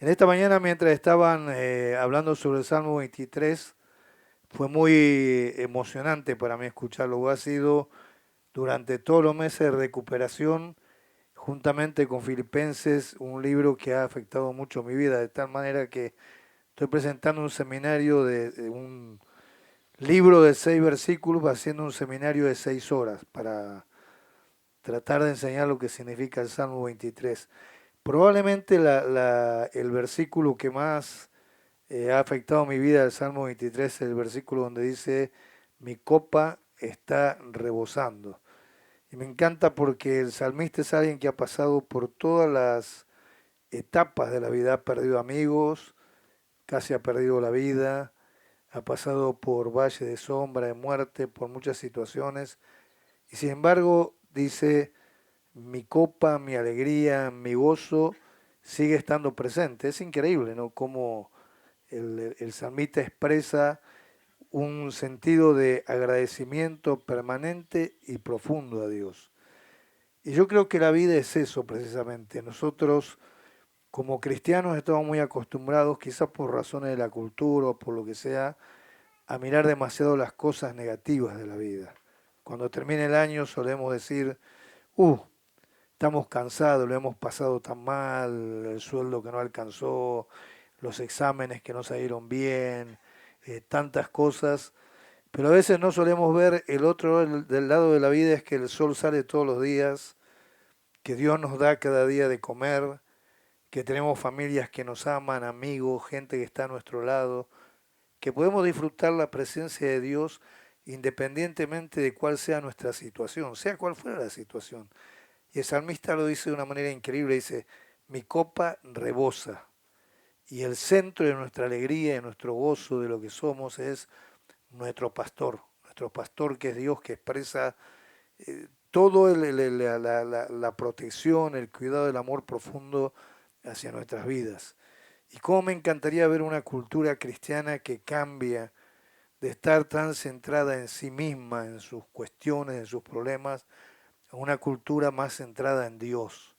En esta mañana, mientras estaban hablando sobre el Salmo 23, fue muy emocionante para mí escucharlo. Ha sido durante todos los meses de recuperación, juntamente con Filipenses, un libro que ha afectado mucho mi vida, de tal manera que estoy presentando un seminario de un libro de 6 versículos, haciendo un seminario de 6 horas para tratar de enseñar lo que significa el Salmo 23. Probablemente el versículo que más ha afectado mi vida el Salmo 23, es el versículo donde dice, mi copa está rebosando. Y me encanta porque el salmista es alguien que ha pasado por todas las etapas de la vida, ha perdido amigos, casi ha perdido la vida, ha pasado por valle de sombra, de muerte, por muchas situaciones, y sin embargo dice, mi copa, mi alegría, mi gozo sigue estando presente. Es increíble, ¿no? Cómo el salmista expresa un sentido de agradecimiento permanente y profundo a Dios. Y yo creo que la vida es eso precisamente. Nosotros como cristianos estamos muy acostumbrados, quizás por razones de la cultura o por lo que sea, a mirar demasiado las cosas negativas de la vida. Cuando termina el año solemos decir, uh, estamos cansados, lo hemos pasado tan mal, el sueldo que no alcanzó, los exámenes que no salieron bien, tantas cosas. Pero a veces no solemos ver el otro del lado de la vida, es que el sol sale todos los días, que Dios nos da cada día de comer, que tenemos familias que nos aman, amigos, gente que está a nuestro lado, que podemos disfrutar la presencia de Dios independientemente de cuál sea nuestra situación, sea cual fuera la situación. Y el salmista lo dice de una manera increíble, dice, mi copa rebosa. Y el centro de nuestra alegría, de nuestro gozo, de lo que somos, es nuestro pastor que es Dios, que expresa todo la protección, el cuidado, el amor profundo hacia nuestras vidas. Y cómo me encantaría ver una cultura cristiana que cambia de estar tan centrada en sí misma, en sus cuestiones, en sus problemas, a una cultura más centrada en Dios,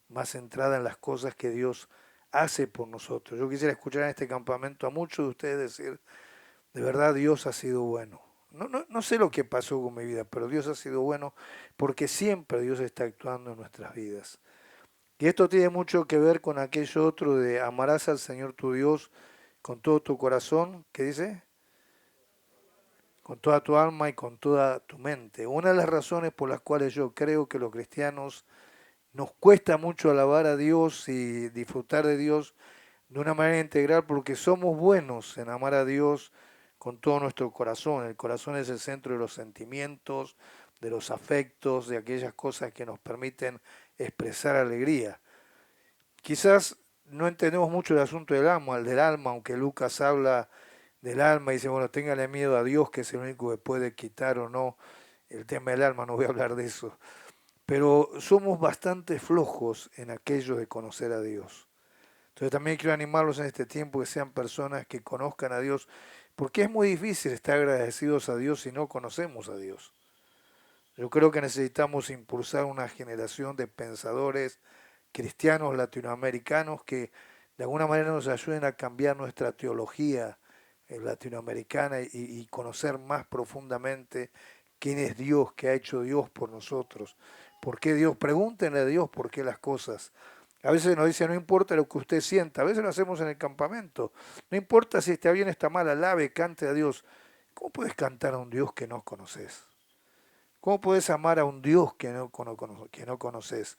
más centrada en las cosas que Dios hace por nosotros. Yo quisiera escuchar en este campamento a muchos de ustedes decir, de verdad Dios ha sido bueno. No sé lo que pasó con mi vida, pero Dios ha sido bueno porque siempre Dios está actuando en nuestras vidas. Y esto tiene mucho que ver con aquello otro de amarás al Señor tu Dios con todo tu corazón, ¿qué dice? Con toda tu alma y con toda tu mente. Una de las razones por las cuales yo creo que los cristianos nos cuesta mucho alabar a Dios y disfrutar de Dios de una manera integral porque somos buenos en amar a Dios con todo nuestro corazón. El corazón es el centro de los sentimientos, de los afectos, de aquellas cosas que nos permiten expresar alegría. Quizás no entendemos mucho el asunto del alma, aunque Lucas habla del alma y dice, bueno, téngale miedo a Dios, que es el único que puede quitar o no el tema del alma, no voy a hablar de eso. Pero somos bastante flojos en aquello de conocer a Dios. Entonces también quiero animarlos en este tiempo que sean personas que conozcan a Dios, porque es muy difícil estar agradecidos a Dios si no conocemos a Dios. Yo creo que necesitamos impulsar una generación de pensadores cristianos latinoamericanos que de alguna manera nos ayuden a cambiar nuestra teología latinoamericana y conocer más profundamente quién es Dios, qué ha hecho Dios por nosotros, por qué Dios, pregúntenle a Dios por qué las cosas. A veces nos dice, no importa lo que usted sienta, a veces lo hacemos en el campamento, no importa si está bien o está mal, alabe, cante a Dios. ¿Cómo puedes cantar a un Dios que no conoces? ¿Cómo puedes amar a un Dios que no conoces?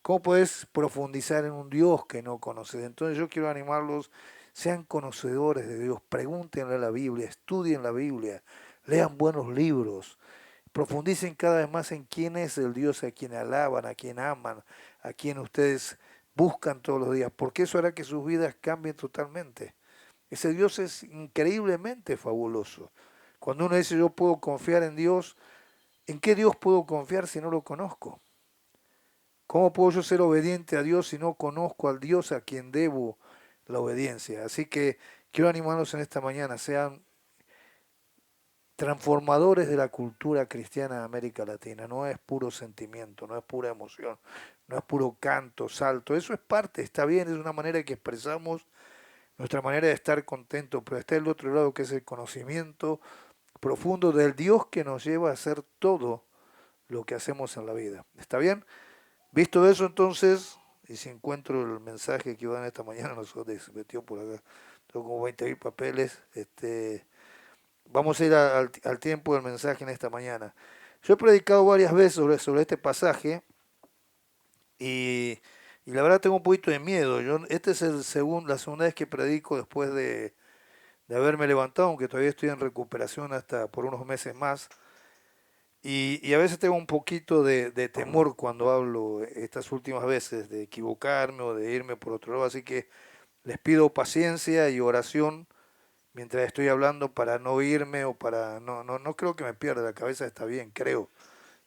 ¿Cómo puedes profundizar en un Dios que no conoces? Entonces yo quiero animarlos, sean conocedores de Dios, pregúntenle a la Biblia, estudien la Biblia, lean buenos libros, profundicen cada vez más en quién es el Dios a quien alaban, a quien aman, a quien ustedes buscan todos los días, porque eso hará que sus vidas cambien totalmente. Ese Dios es increíblemente fabuloso. Cuando uno dice yo puedo confiar en Dios, ¿en qué Dios puedo confiar si no lo conozco? ¿Cómo puedo yo ser obediente a Dios si no conozco al Dios a quien debo la obediencia? Así que quiero animarlos en esta mañana, sean transformadores de la cultura cristiana de América Latina. No es puro sentimiento, no es pura emoción, no es puro canto, salto. Eso es parte, está bien, es una manera que expresamos nuestra manera de estar contentos, pero está el otro lado que es el conocimiento profundo del Dios que nos lleva a hacer todo lo que hacemos en la vida. ¿Está bien? Visto eso entonces, y si encuentro el mensaje que iba a dar esta mañana, nosotros se metió por acá, tengo como 20.000 papeles, vamos a ir al tiempo del mensaje en esta mañana. Yo he predicado varias veces sobre este pasaje y, y la verdad tengo un poquito de miedo. Este es la segunda vez que predico después de haberme levantado, aunque todavía estoy en recuperación hasta por unos meses más. Y a veces tengo un poquito de temor cuando hablo estas últimas veces, de equivocarme o de irme por otro lado. Así que les pido paciencia y oración mientras estoy hablando para no irme o para... No creo que me pierda la cabeza, está bien, creo.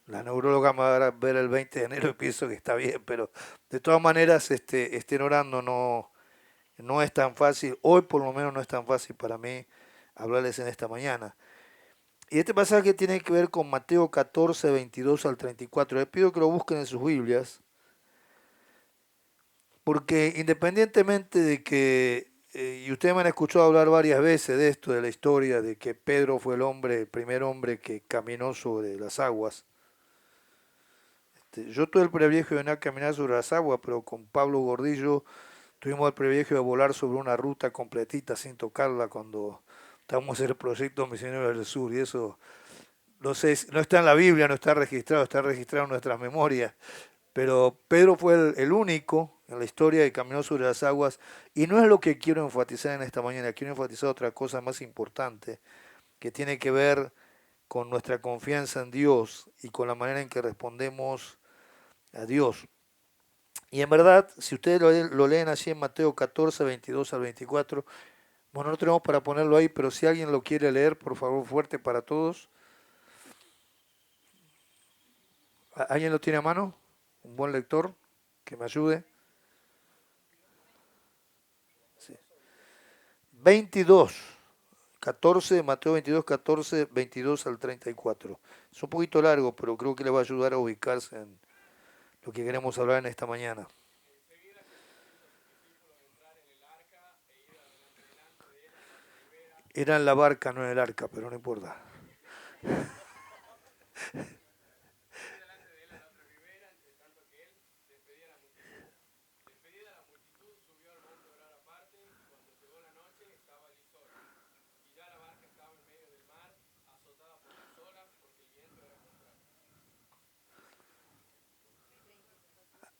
La neuróloga me va a ver el 20 de enero y pienso que está bien, pero de todas maneras estén orando, no es tan fácil, hoy por lo menos no es tan fácil para mí hablarles en esta mañana. Y este pasaje tiene que ver con Mateo 14, 22 al 34. Les pido que lo busquen en sus Biblias, porque independientemente de que, y ustedes me han escuchado hablar varias veces de esto, de la historia, de que Pedro fue el primer hombre que caminó sobre las aguas. Yo tuve el privilegio de no caminar sobre las aguas, pero con Pablo Gordillo tuvimos el privilegio de volar sobre una ruta completita sin tocarla cuando estábamos en el proyecto Misioneros del Sur, y eso no sé, no está en la Biblia, no está registrado en nuestras memorias, pero Pedro fue el único en la historia que caminó sobre las aguas y no es lo que quiero enfatizar en esta mañana, quiero enfatizar otra cosa más importante que tiene que ver con nuestra confianza en Dios y con la manera en que respondemos a Dios. Y en verdad, si ustedes lo leen así en Mateo 14, 22 al 24, bueno, no tenemos para ponerlo ahí, pero si alguien lo quiere leer, por favor, fuerte para todos. ¿Alguien lo tiene a mano? ¿Un buen lector que me ayude? Sí. 22, 14, Mateo 22, 14, 22 al 34. Es un poquito largo, pero creo que le va a ayudar a ubicarse en lo que queremos hablar en esta mañana. Era en la barca, no en el arca, pero no importa.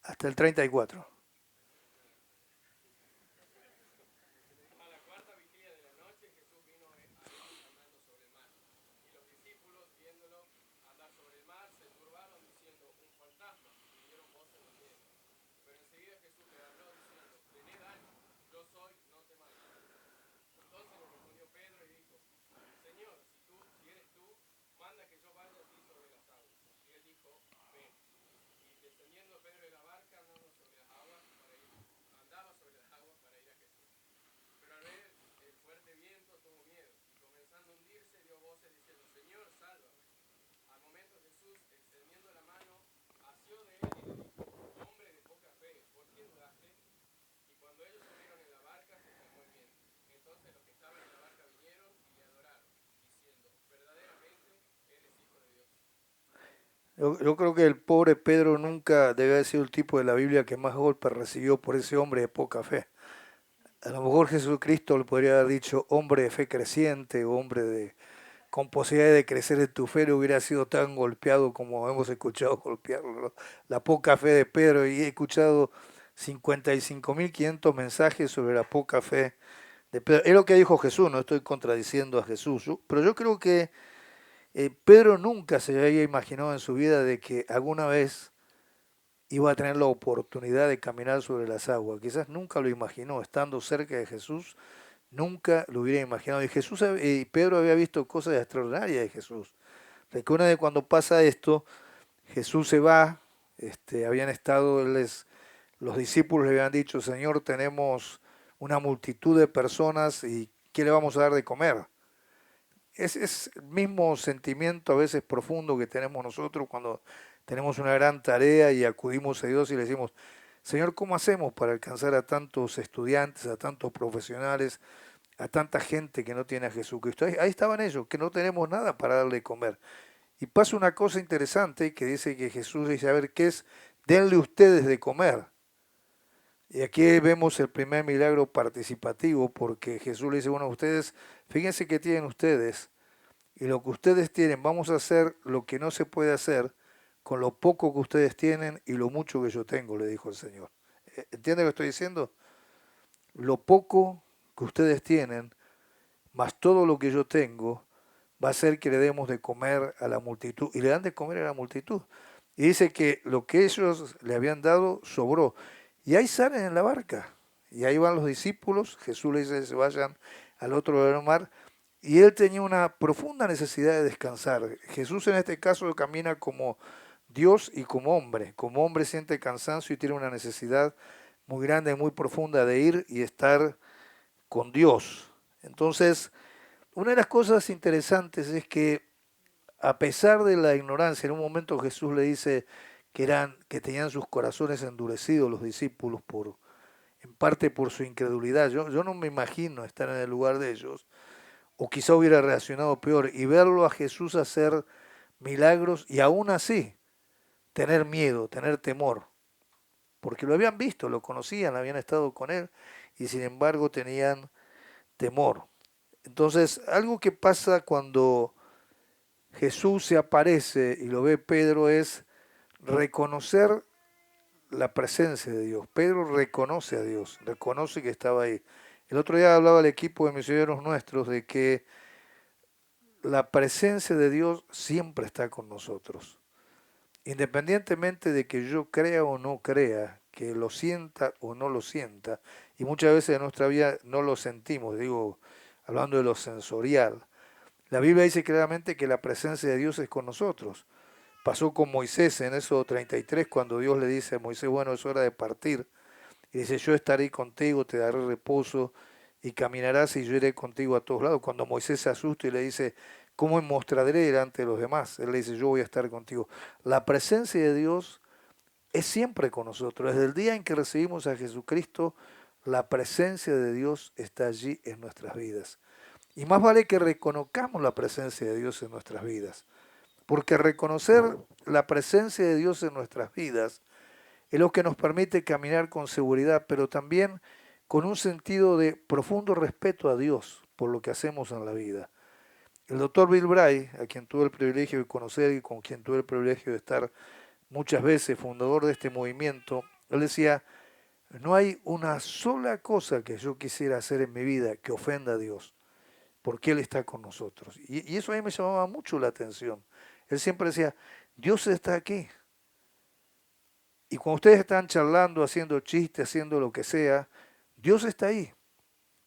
Hasta el 34. Yo creo que el pobre Pedro nunca debe haber sido el tipo de la Biblia que más golpes recibió por ese hombre de poca fe. A lo mejor Jesucristo le podría haber dicho hombre de fe creciente o hombre con posibilidad de crecer en tu fe, no hubiera sido tan golpeado como hemos escuchado golpearlo, ¿no? La poca fe de Pedro, y he escuchado 55.500 mensajes sobre la poca fe de Pedro. Es lo que dijo Jesús, no estoy contradiciendo a Jesús, pero yo creo que Pedro nunca se había imaginado en su vida de que alguna vez iba a tener la oportunidad de caminar sobre las aguas. Quizás nunca lo imaginó, estando cerca de Jesús, nunca lo hubiera imaginado. Y Pedro había visto cosas extraordinarias de Jesús. Recuerda de cuando pasa esto, Jesús se va, habían estado, los discípulos le habían dicho, Señor, tenemos una multitud de personas y ¿qué le vamos a dar de comer? Es el mismo sentimiento a veces profundo que tenemos nosotros cuando tenemos una gran tarea y acudimos a Dios y le decimos, Señor, ¿cómo hacemos para alcanzar a tantos estudiantes, a tantos profesionales, a tanta gente que no tiene a Jesucristo? Ahí estaban ellos, que no tenemos nada para darle de comer. Y pasa una cosa interesante que dice que Jesús dice, a ver, ¿qué es? Denle ustedes de comer. Y aquí vemos el primer milagro participativo porque Jesús le dice, bueno, ustedes, fíjense que tienen ustedes y lo que ustedes tienen, vamos a hacer lo que no se puede hacer con lo poco que ustedes tienen y lo mucho que yo tengo, le dijo el Señor. ¿Entiende lo que estoy diciendo? Lo poco que ustedes tienen, más todo lo que yo tengo, va a ser que le demos de comer a la multitud. Y le dan de comer a la multitud. Y dice que lo que ellos le habían dado sobró. Y ahí salen en la barca. Y ahí van los discípulos. Jesús les dice, se vayan al otro lado del mar. Y él tenía una profunda necesidad de descansar. Jesús en este caso camina como Dios y como hombre. Como hombre siente cansancio y tiene una necesidad muy grande, muy profunda de ir y estar con Dios. Entonces, una de las cosas interesantes es que a pesar de la ignorancia, en un momento Jesús le dice que tenían sus corazones endurecidos los discípulos en parte por su incredulidad. Yo no me imagino estar en el lugar de ellos, o quizá hubiera reaccionado peor, y verlo a Jesús hacer milagros y aún así tener miedo, tener temor, porque lo habían visto, lo conocían, habían estado con él, y sin embargo tenían temor. Entonces, algo que pasa cuando Jesús se aparece y lo ve Pedro es reconocer la presencia de Dios. Pedro reconoce a Dios, reconoce que estaba ahí. El otro día hablaba el equipo de misioneros nuestros de que la presencia de Dios siempre está con nosotros. Independientemente de que yo crea o no crea, que lo sienta o no lo sienta, y muchas veces en nuestra vida no lo sentimos, digo, hablando de lo sensorial, la Biblia dice claramente que la presencia de Dios es con nosotros. Pasó con Moisés en eso 33 cuando Dios le dice a Moisés, bueno, es hora de partir. Y dice, yo estaré contigo, te daré reposo y caminarás y yo iré contigo a todos lados. Cuando Moisés se asusta y le dice, ¿cómo me mostraré delante de los demás? Él le dice, yo voy a estar contigo. La presencia de Dios es siempre con nosotros. Desde el día en que recibimos a Jesucristo, la presencia de Dios está allí en nuestras vidas. Y más vale que reconozcamos la presencia de Dios en nuestras vidas. Porque reconocer la presencia de Dios en nuestras vidas es lo que nos permite caminar con seguridad, pero también con un sentido de profundo respeto a Dios por lo que hacemos en la vida. El doctor Bill Bray, a quien tuve el privilegio de conocer y con quien tuve el privilegio de estar muchas veces, fundador de este movimiento, él decía, no hay una sola cosa que yo quisiera hacer en mi vida que ofenda a Dios, porque Él está con nosotros. Y eso a mí me llamaba mucho la atención. Él siempre decía, Dios está aquí. Y cuando ustedes están charlando, haciendo chistes, haciendo lo que sea, Dios está ahí.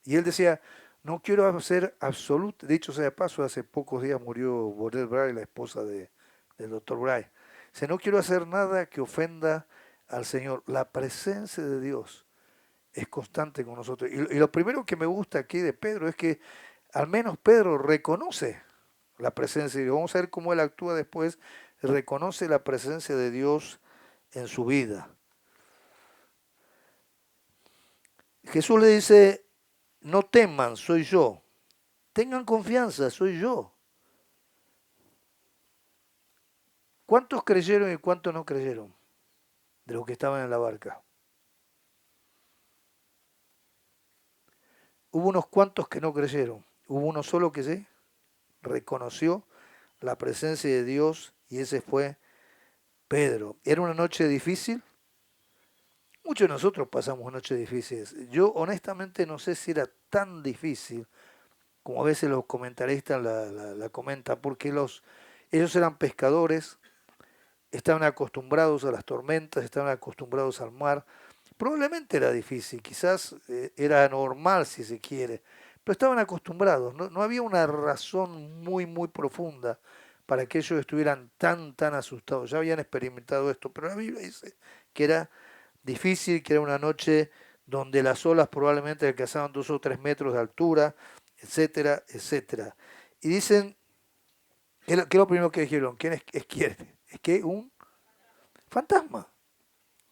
Y él decía, no quiero hacer absoluto, dicho sea de paso, hace pocos días murió Borel Bray, la esposa del doctor Bray. Dice, no quiero hacer nada que ofenda al Señor. La presencia de Dios es constante con nosotros. Y lo primero que me gusta aquí de Pedro es que al menos Pedro reconoce la presencia de Dios. Vamos a ver cómo él actúa después. Reconoce la presencia de Dios en su vida. Jesús le dice, no teman, soy yo. Tengan confianza, soy yo. ¿Cuántos creyeron y cuántos no creyeron de los que estaban en la barca? Hubo unos cuantos que no creyeron. Hubo uno solo que sí reconoció la presencia de Dios y ese fue Pedro. ¿Era una noche difícil? Muchos de nosotros pasamos noches difíciles. Yo honestamente no sé si era tan difícil como a veces los comentaristas la comentan, porque ellos eran pescadores, estaban acostumbrados a las tormentas, estaban acostumbrados al mar. Probablemente era difícil, quizás era normal si se quiere, pero estaban acostumbrados. No había una razón muy, muy profunda para que ellos estuvieran tan asustados. Ya habían experimentado esto, pero la Biblia dice que era difícil, que era una noche donde las olas probablemente alcanzaban 2 o 3 metros de altura, etcétera, etcétera. Y dicen, ¿qué es lo primero que dijeron? ¿Quién es quién? Es que un fantasma.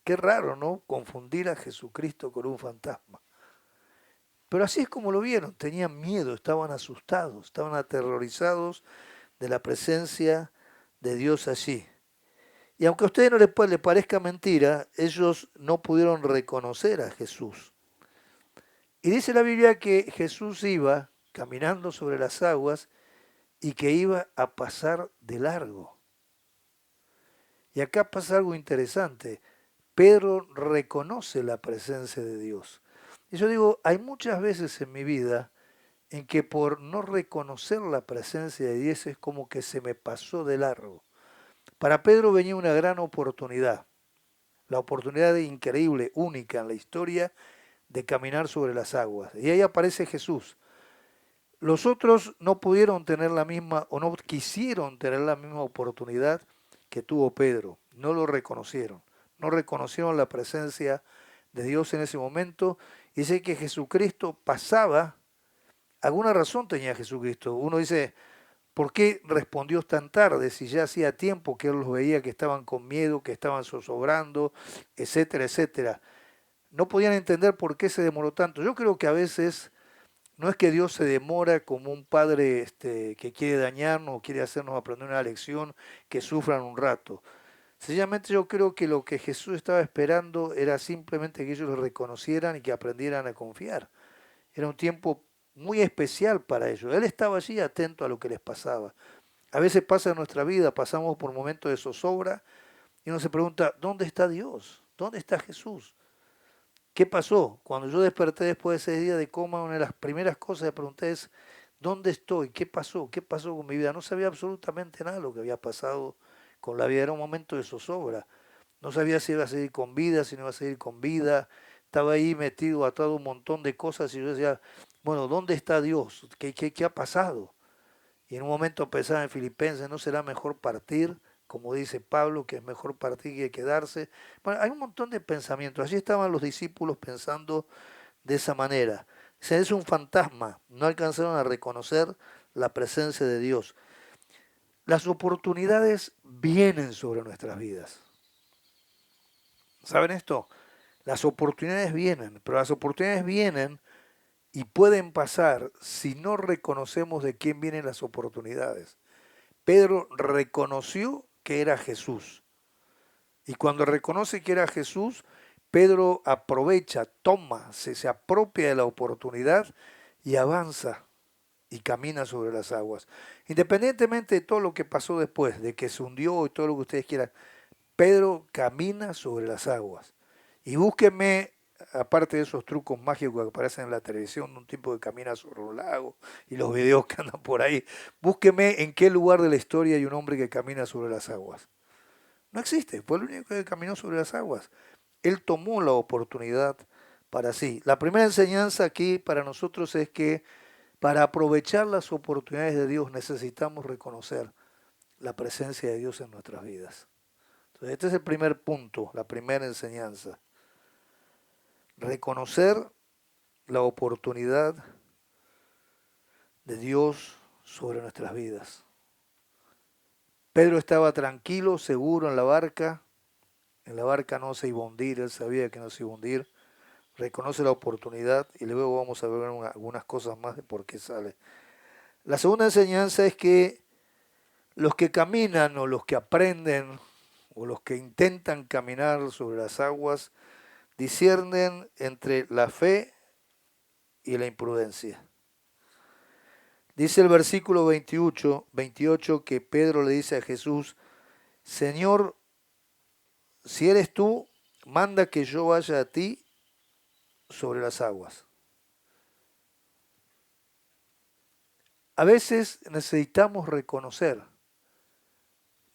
Qué raro, ¿no? Confundir a Jesucristo con un fantasma. Pero así es como lo vieron, tenían miedo, estaban asustados, estaban aterrorizados de la presencia de Dios allí. Y aunque a ustedes no les parezca mentira, ellos no pudieron reconocer a Jesús. Y dice la Biblia que Jesús iba caminando sobre las aguas y que iba a pasar de largo. Y acá pasa algo interesante. Pedro reconoce la presencia de Dios. Y yo digo, hay muchas veces en mi vida en que por no reconocer la presencia de Dios es como que se me pasó de largo. Para Pedro venía una gran oportunidad, la oportunidad increíble, única en la historia de caminar sobre las aguas. Y ahí aparece Jesús. Los otros no pudieron tener la misma o no quisieron tener la misma oportunidad que tuvo Pedro. No lo reconocieron. No reconocieron la presencia de Dios en ese momento. Y sé que Jesucristo pasaba. Alguna razón tenía Jesucristo. Uno dice, ¿por qué respondió tan tarde si ya hacía tiempo que él los veía que estaban con miedo, que estaban zozobrando, etcétera, etcétera? No podían entender por qué se demoró tanto. Yo creo que a veces no es que Dios se demora como un padre que quiere dañarnos o quiere hacernos aprender una lección que sufran un rato. Sencillamente yo creo que lo que Jesús estaba esperando era simplemente que ellos lo reconocieran y que aprendieran a confiar. Era un tiempo muy especial para ellos. Él estaba allí atento a lo que les pasaba. A veces pasa en nuestra vida, pasamos por momentos de zozobra y uno se pregunta, ¿dónde está Dios? ¿Dónde está Jesús? ¿Qué pasó? Cuando yo desperté después de ese día de coma, una de las primeras cosas que pregunté es, ¿dónde estoy? ¿Qué pasó? ¿Qué pasó con mi vida? No sabía absolutamente nada de lo que había pasado con la vida. Era un momento de zozobra. No sabía si iba a seguir con vida, si no iba a seguir con vida. Estaba ahí metido, atado a un montón de cosas y yo decía, bueno, ¿dónde está Dios? ¿Qué ha pasado? Y en un momento pensaba en Filipenses, ¿no será mejor partir? Como dice Pablo, que es mejor partir que quedarse. Bueno, hay un montón de pensamientos. Allí estaban los discípulos pensando de esa manera. Se es un fantasma, no alcanzaron a reconocer la presencia de Dios. Las oportunidades vienen sobre nuestras vidas. ¿Saben esto? Las oportunidades vienen, pero las oportunidades vienen y pueden pasar si no reconocemos de quién vienen las oportunidades. Pedro reconoció que era Jesús. Y cuando reconoce que era Jesús, Pedro aprovecha, toma, se apropia de la oportunidad y avanza y camina sobre las aguas. Independientemente de todo lo que pasó después, de que se hundió y todo lo que ustedes quieran, Pedro camina sobre las aguas. Y búsquenme, aparte de esos trucos mágicos que aparecen en la televisión, un tipo que camina sobre un lago y los videos que andan por ahí, búsquenme en qué lugar de la historia hay un hombre que camina sobre las aguas. No existe, fue el único que caminó sobre las aguas. Él tomó la oportunidad para sí. La primera enseñanza aquí para nosotros es que para aprovechar las oportunidades de Dios necesitamos reconocer la presencia de Dios en nuestras vidas. Entonces, este es el primer punto, la primera enseñanza. Reconocer la oportunidad de Dios sobre nuestras vidas. Pedro estaba tranquilo, seguro en la barca. En la barca no se iba a hundir, él sabía que no se iba a hundir. Reconoce la oportunidad y luego vamos a ver algunas cosas más de por qué sale. La segunda enseñanza es que los que caminan o los que aprenden o los que intentan caminar sobre las aguas disciernen entre la fe y la imprudencia. Dice el versículo 28 que Pedro le dice a Jesús, Señor, si eres tú, manda que yo vaya a ti sobre las aguas. A veces necesitamos reconocer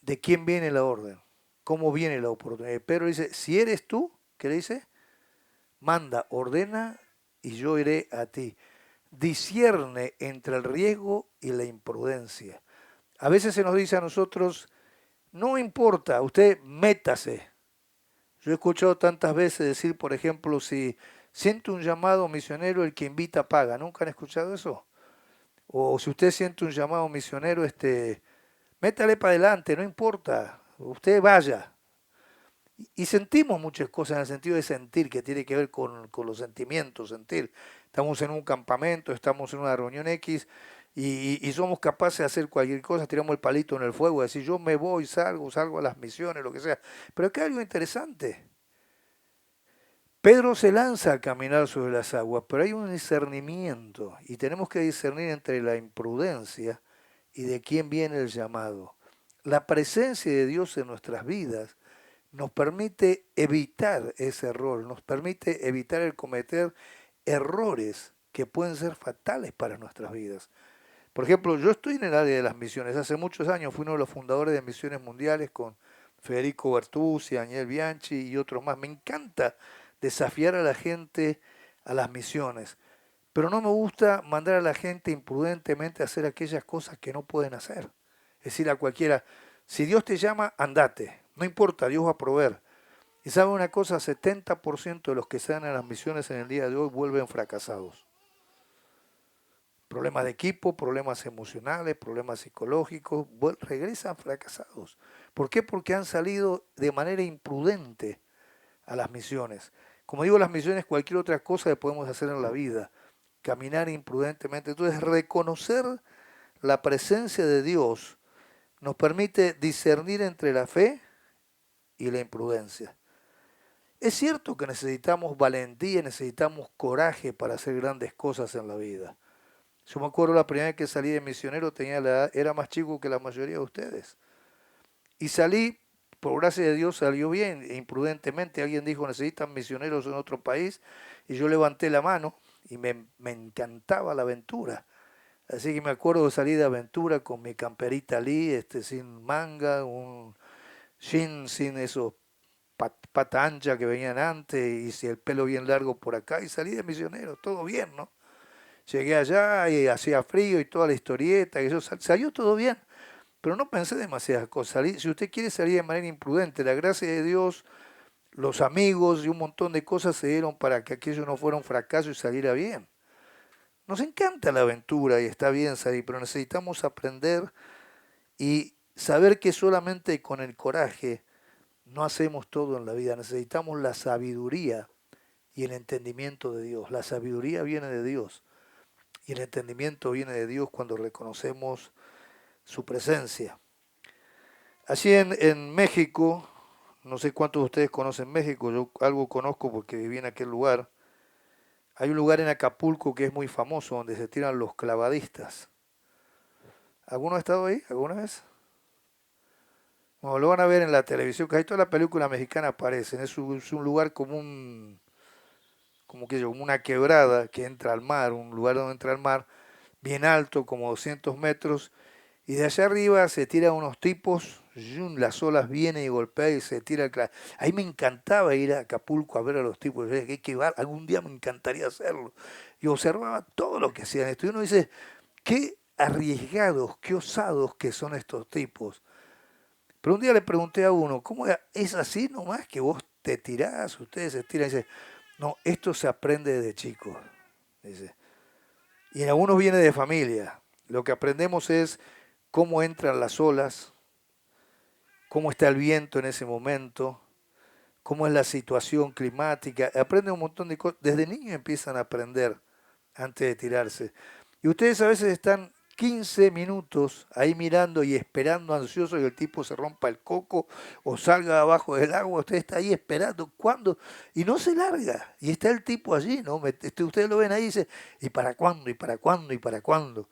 de quién viene la orden, cómo viene la oportunidad. Pedro dice, si eres tú, ¿qué le dice? Manda, ordena y yo iré a ti. Discierne entre el riesgo y la imprudencia. A veces se nos dice a nosotros, no importa, usted métase. Yo he escuchado tantas veces decir, por ejemplo, si siente un llamado misionero, el que invita paga. ¿Nunca han escuchado eso? O si usted siente un llamado misionero, métale para adelante, no importa, usted vaya. Y sentimos muchas cosas en el sentido de sentir, que tiene que ver con los sentimientos, sentir. Estamos en un campamento, estamos en una reunión X y somos capaces de hacer cualquier cosa, tiramos el palito en el fuego, decir yo me voy, salgo a las misiones, lo que sea. Pero acá hay algo interesante. Pedro se lanza a caminar sobre las aguas, pero hay un discernimiento y tenemos que discernir entre la imprudencia y de quién viene el llamado. La presencia de Dios en nuestras vidas nos permite evitar ese error, nos permite evitar el cometer errores que pueden ser fatales para nuestras vidas. Por ejemplo, yo estoy en el área de las misiones. Hace muchos años fui uno de los fundadores de Misiones Mundiales con Federico Bertuzzi, Daniel Bianchi y otros más. Me encanta desafiar a la gente a las misiones, pero no me gusta mandar a la gente imprudentemente a hacer aquellas cosas que no pueden hacer. Es decir, a cualquiera, si Dios te llama, andate. No importa, Dios va a proveer. Y sabe una cosa, 70% de los que se dan a las misiones en el día de hoy vuelven fracasados. Problemas de equipo, problemas emocionales, problemas psicológicos, regresan fracasados. ¿Por qué? Porque han salido de manera imprudente a las misiones. Como digo, las misiones es cualquier otra cosa que podemos hacer en la vida. Caminar imprudentemente. Entonces, reconocer la presencia de Dios nos permite discernir entre la fe y la imprudencia. Es cierto que necesitamos valentía, necesitamos coraje para hacer grandes cosas en la vida. Yo me acuerdo la primera vez que salí de misionero, era más chico que la mayoría de ustedes. Y salí, por gracia de Dios salió bien, e imprudentemente alguien dijo necesitan misioneros en otro país, y yo levanté la mano y me encantaba la aventura. Así que me acuerdo de salir de aventura con mi camperita Lee, sin manga, un jean sin esos pata ancha que venían antes, y si el pelo bien largo por acá, y salí de misionero, todo bien, ¿no? Llegué allá y hacía frío y toda la historieta, y eso salió todo bien, pero no pensé demasiadas cosas. Si usted quiere salir de manera imprudente, la gracia de Dios, los amigos y un montón de cosas se dieron para que aquello no fuera un fracaso y saliera bien. Nos encanta la aventura y está bien salir, pero necesitamos aprender y saber que solamente con el coraje no hacemos todo en la vida. Necesitamos la sabiduría y el entendimiento de Dios. La sabiduría viene de Dios y el entendimiento viene de Dios cuando reconocemos su presencia. Allí en México, no sé cuántos de ustedes conocen México, yo algo conozco porque viví en aquel lugar. Hay un lugar en Acapulco que es muy famoso donde se tiran los clavadistas. ¿Alguno ha estado ahí alguna vez? Bueno, lo van a ver en la televisión, que ahí toda la película mexicana aparece. Es un lugar como una quebrada que entra al mar, un lugar donde entra al mar, bien alto, como 200 metros, y de allá arriba se tiran unos tipos, las olas vienen y golpean y se tira Ahí me encantaba ir a Acapulco a ver a los tipos, algún día me encantaría hacerlo. Y observaba todo lo que hacían esto. Y uno dice, qué arriesgados, qué osados que son estos tipos. Pero un día le pregunté a uno, ¿cómo es así nomás que vos te tirás, ustedes se tiran? Y dice, no, esto se aprende de chicos. Dice. Y en algunos viene de familia. Lo que aprendemos es cómo entran las olas, cómo está el viento en ese momento, cómo es la situación climática. Aprenden un montón de cosas. Desde niños empiezan a aprender antes de tirarse. Y ustedes a veces están 15 minutos ahí mirando y esperando ansioso que el tipo se rompa el coco o salga abajo del agua. Usted está ahí esperando. ¿Cuándo? Y no se larga. Y está el tipo allí, ¿no? Ustedes lo ven ahí y dice, ¿y para cuándo? ¿Y para cuándo? ¿Y para cuándo?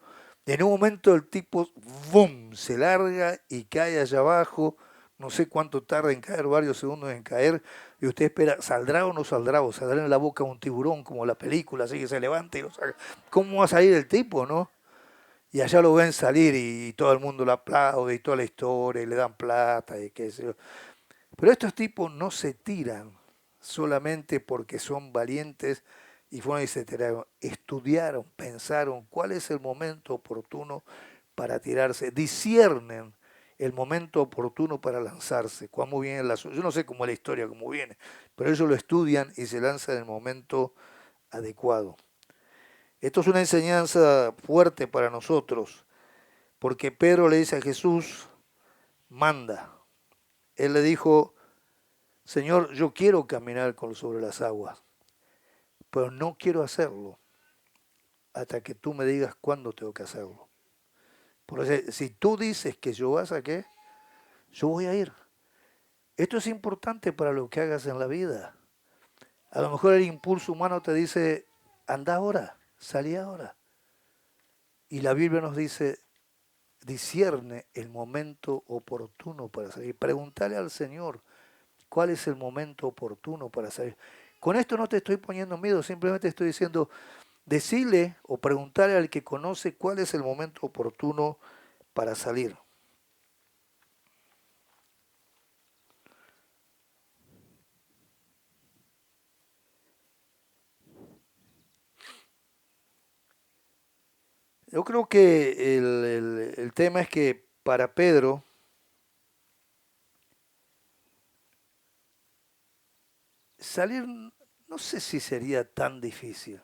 Y en un momento el tipo, ¡bum!, se larga y cae allá abajo. No sé cuánto tarda en caer, varios segundos en caer. Y usted espera, ¿saldrá o no saldrá? ¿O saldrá en la boca un tiburón como la película, así que se levanta y lo saca? ¿Cómo va a salir el tipo, no? Y allá lo ven salir y todo el mundo lo aplaude y toda la historia y le dan plata y qué sé yo. Pero estos tipos no se tiran solamente porque son valientes y fueron y se tiraron. Estudiaron, pensaron cuál es el momento oportuno para tirarse. Disciernen el momento oportuno para lanzarse. Cómo viene yo no sé cómo es la historia, cómo viene, pero ellos lo estudian y se lanzan en el momento adecuado. Esto es una enseñanza fuerte para nosotros, porque Pedro le dice a Jesús, manda. Él le dijo, Señor, yo quiero caminar sobre las aguas, pero no quiero hacerlo hasta que tú me digas cuándo tengo que hacerlo. Por eso, si tú dices que yo vas a qué, yo voy a ir. Esto es importante para lo que hagas en la vida. A lo mejor el impulso humano te dice, anda ahora, salí ahora. Y la Biblia nos dice, discierne el momento oportuno para salir. Preguntale al Señor cuál es el momento oportuno para salir. Con esto no te estoy poniendo miedo, simplemente estoy diciendo, decirle o preguntarle al que conoce cuál es el momento oportuno para salir. Yo creo que el tema es que para Pedro salir no sé si sería tan difícil,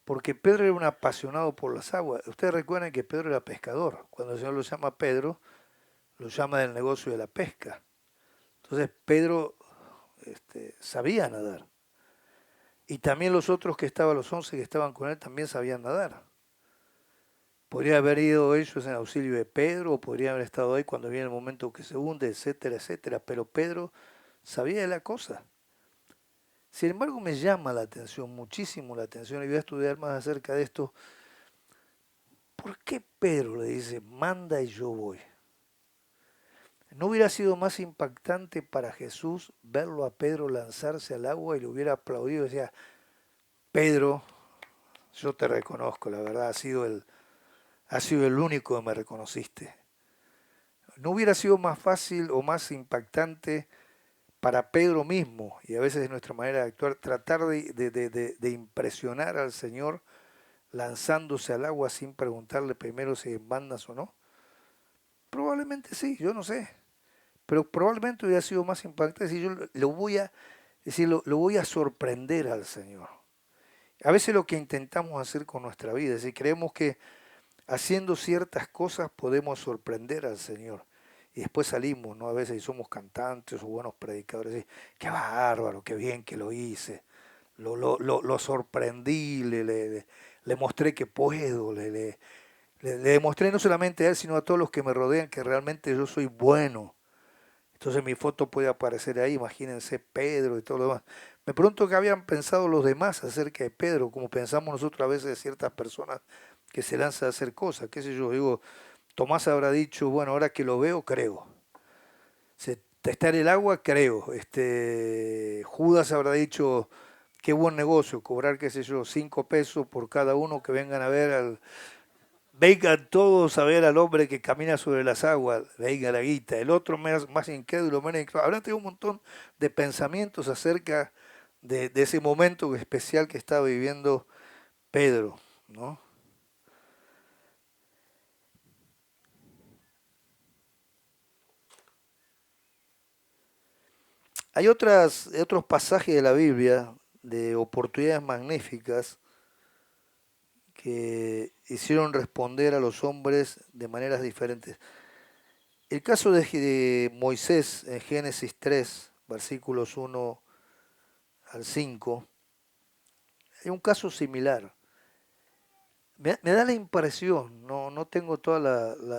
porque Pedro era un apasionado por las aguas. Ustedes recuerdan que Pedro era pescador. Cuando el Señor lo llama Pedro, lo llama del negocio de la pesca. Entonces Pedro sabía nadar. Y también los otros que estaban, los 11 que estaban con él, también sabían nadar. Podría haber ido ellos en auxilio de Pedro, o podría haber estado ahí cuando viene el momento que se hunde, etcétera, etcétera. Pero Pedro sabía de la cosa. Sin embargo, me llama la atención, muchísimo la atención, y voy a estudiar más acerca de esto. ¿Por qué Pedro le dice, manda y yo voy? ¿No hubiera sido más impactante para Jesús verlo a Pedro lanzarse al agua y le hubiera aplaudido y decía, Pedro, yo te reconozco, la verdad, has sido el único que me reconociste? ¿No hubiera sido más fácil o más impactante para Pedro mismo, y a veces es nuestra manera de actuar, tratar de impresionar al Señor lanzándose al agua sin preguntarle primero si mandas o no? Probablemente sí, yo no sé. Pero probablemente hubiera sido más impactante si yo lo voy a decir, lo voy a sorprender al Señor. A veces lo que intentamos hacer con nuestra vida, si creemos que haciendo ciertas cosas podemos sorprender al Señor. Y después salimos, ¿no? A veces y somos cantantes o buenos predicadores, y, qué bárbaro, qué bien que lo hice. Lo sorprendí, le mostré que puedo, le demostré no solamente a él, sino a todos los que me rodean que realmente yo soy bueno. Entonces mi foto puede aparecer ahí, imagínense Pedro y todo lo demás. Me pregunto qué habían pensado los demás acerca de Pedro, como pensamos nosotros a veces de ciertas personas que se lanzan a hacer cosas, qué sé yo, digo, Tomás habrá dicho, bueno, ahora que lo veo, creo. Está en el agua, creo. Judas habrá dicho, qué buen negocio, cobrar, qué sé yo, 5 pesos por cada uno que vengan a ver vengan todos a ver al hombre que camina sobre las aguas, venga la guita. El otro más incrédulo, menos incrédulo. Habrá tenido un montón de pensamientos acerca de ese momento especial que estaba viviendo Pedro, ¿no? Hay otros pasajes de la Biblia de oportunidades magníficas que hicieron responder a los hombres de maneras diferentes. El caso de Moisés en Génesis 3, versículos 1 al 5, hay un caso similar. Me da la impresión, no tengo toda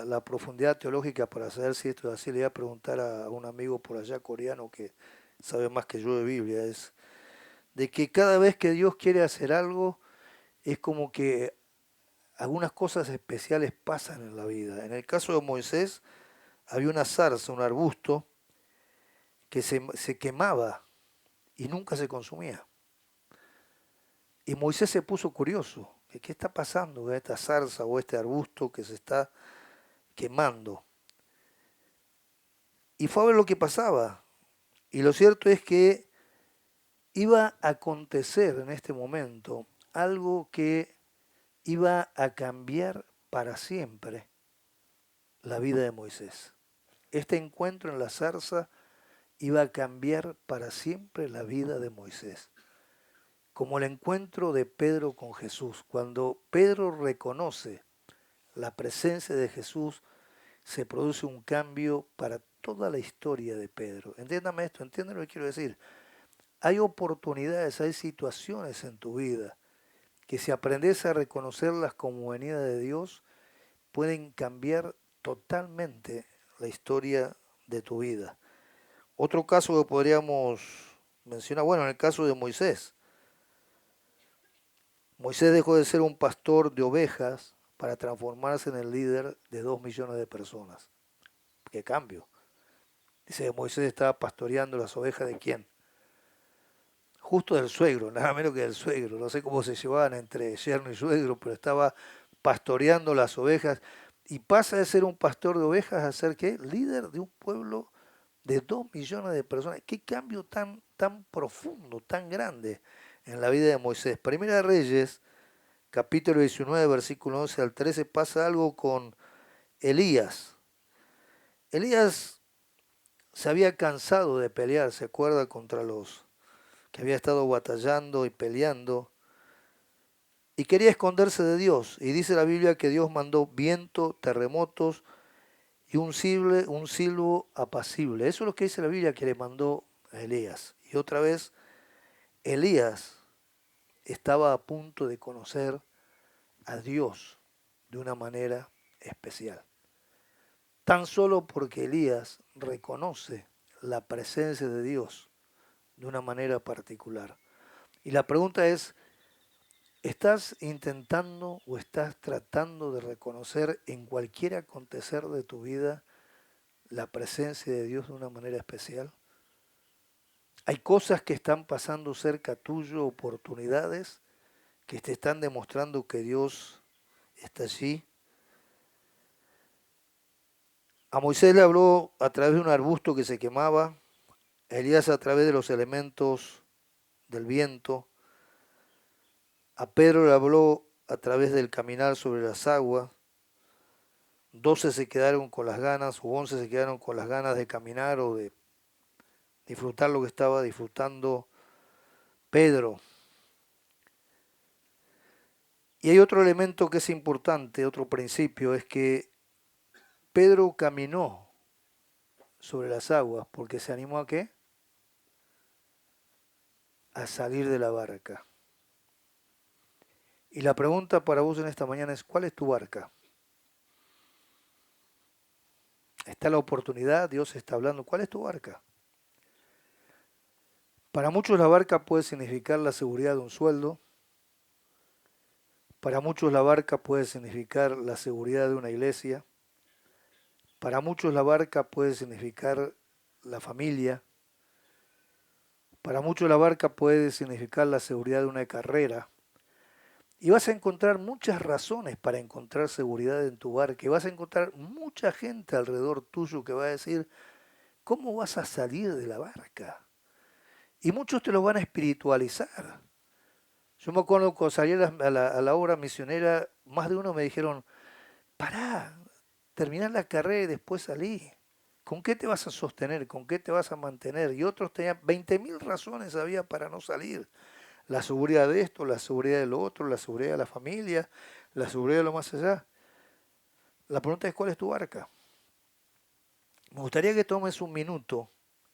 la profundidad teológica para saber si esto es así, le voy a preguntar a un amigo por allá coreano que sabe más que yo de Biblia, es de que cada vez que Dios quiere hacer algo, es como que algunas cosas especiales pasan en la vida. En el caso de Moisés, había una zarza, un arbusto, que se quemaba y nunca se consumía. Y Moisés se puso curioso, ¿qué está pasando con esta zarza o este arbusto que se está quemando? Y fue a ver lo que pasaba. Y lo cierto es que iba a acontecer en este momento algo que iba a cambiar para siempre la vida de Moisés. Este encuentro en la zarza iba a cambiar para siempre la vida de Moisés. como el encuentro de Pedro con Jesús. Cuando Pedro reconoce la presencia de Jesús, se produce un cambio para toda la historia de Pedro. Entiéndame esto, entiéndeme lo que quiero decir. Hay oportunidades, hay situaciones en tu vida que si aprendes a reconocerlas como venida de Dios, pueden cambiar totalmente la historia de tu vida. Otro caso que podríamos mencionar, bueno, en el caso de Moisés. Moisés dejó de ser un pastor de ovejas para transformarse en el líder de 2 millones de personas. ¿Qué cambio? Dice que Moisés estaba pastoreando las ovejas de quién. Justo del suegro, nada menos que del suegro. No sé cómo se llevaban entre yerno y suegro, pero estaba pastoreando las ovejas y pasa de ser un pastor de ovejas a ser ¿qué? Líder de un pueblo de 2 millones de personas. Qué cambio tan profundo, tan grande en la vida de Moisés. Primera de Reyes, capítulo 19, versículo 11 al 13, pasa algo con Elías. Elías se había cansado de pelear, se acuerda, contra los que había estado batallando y peleando, y quería esconderse de Dios. Y dice la Biblia que Dios mandó viento, terremotos y un silbo apacible. Eso es lo que dice la Biblia que le mandó a Elías. Y otra vez, Elías estaba a punto de conocer a Dios de una manera especial. Tan solo porque Elías reconoce la presencia de Dios de una manera particular. Y la pregunta es, ¿estás intentando o estás tratando de reconocer en cualquier acontecer de tu vida la presencia de Dios de una manera especial? Hay cosas que están pasando cerca tuyo, oportunidades que te están demostrando que Dios está allí. A Moisés le habló a través de un arbusto que se quemaba, a Elías a través de los elementos del viento, a Pedro le habló a través del caminar sobre las aguas. 12 se quedaron con las ganas, o 11 se quedaron con las ganas de caminar o de disfrutar lo que estaba disfrutando Pedro. Y hay otro elemento que es importante, otro principio, es que Pedro caminó sobre las aguas porque se animó a ¿qué? A salir de la barca. Y la pregunta para vos en esta mañana es, ¿cuál es tu barca? Está la oportunidad, Dios está hablando, ¿cuál es tu barca? Para muchos la barca puede significar la seguridad de un sueldo, para muchos la barca puede significar la seguridad de una iglesia, para muchos la barca puede significar la familia, para muchos la barca puede significar la seguridad de una carrera. Y vas a encontrar muchas razones para encontrar seguridad en tu barca. Y vas a encontrar mucha gente alrededor tuyo que va a decir, ¿cómo vas a salir de la barca? Y muchos te lo van a espiritualizar. Yo me acuerdo cuando salí a la obra misionera, más de uno me dijeron, pará, terminá la carrera y después salí. ¿Con qué te vas a sostener? ¿Con qué te vas a mantener? Y otros tenían 20.000 razones había para no salir. La seguridad de esto, la seguridad de lo otro, la seguridad de la familia, la seguridad de lo más allá. La pregunta es, ¿cuál es tu barca? Me gustaría que tomes un minuto,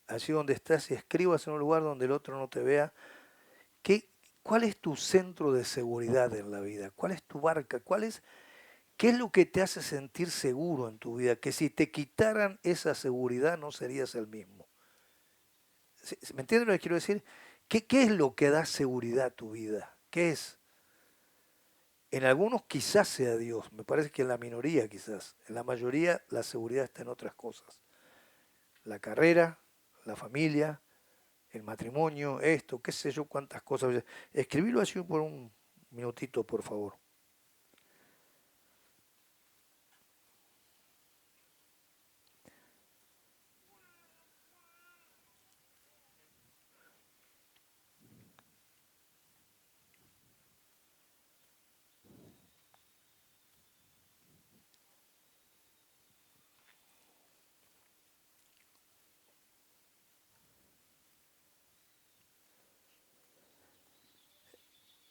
allí donde estás, y escribas en un lugar donde el otro no te vea, ¿qué, ¿cuál es tu centro de seguridad en la vida? ¿Cuál es tu barca? ¿Qué es lo que te hace sentir seguro en tu vida? Que si te quitaran esa seguridad no serías el mismo. ¿Me entiendes lo que quiero decir? ¿Qué es lo que da seguridad a tu vida? ¿Qué es? En algunos quizás sea Dios, me parece que en la minoría quizás. En la mayoría la seguridad está en otras cosas. La carrera, la familia, el matrimonio, esto, qué sé yo, cuántas cosas. Escribilo así por un minutito, por favor.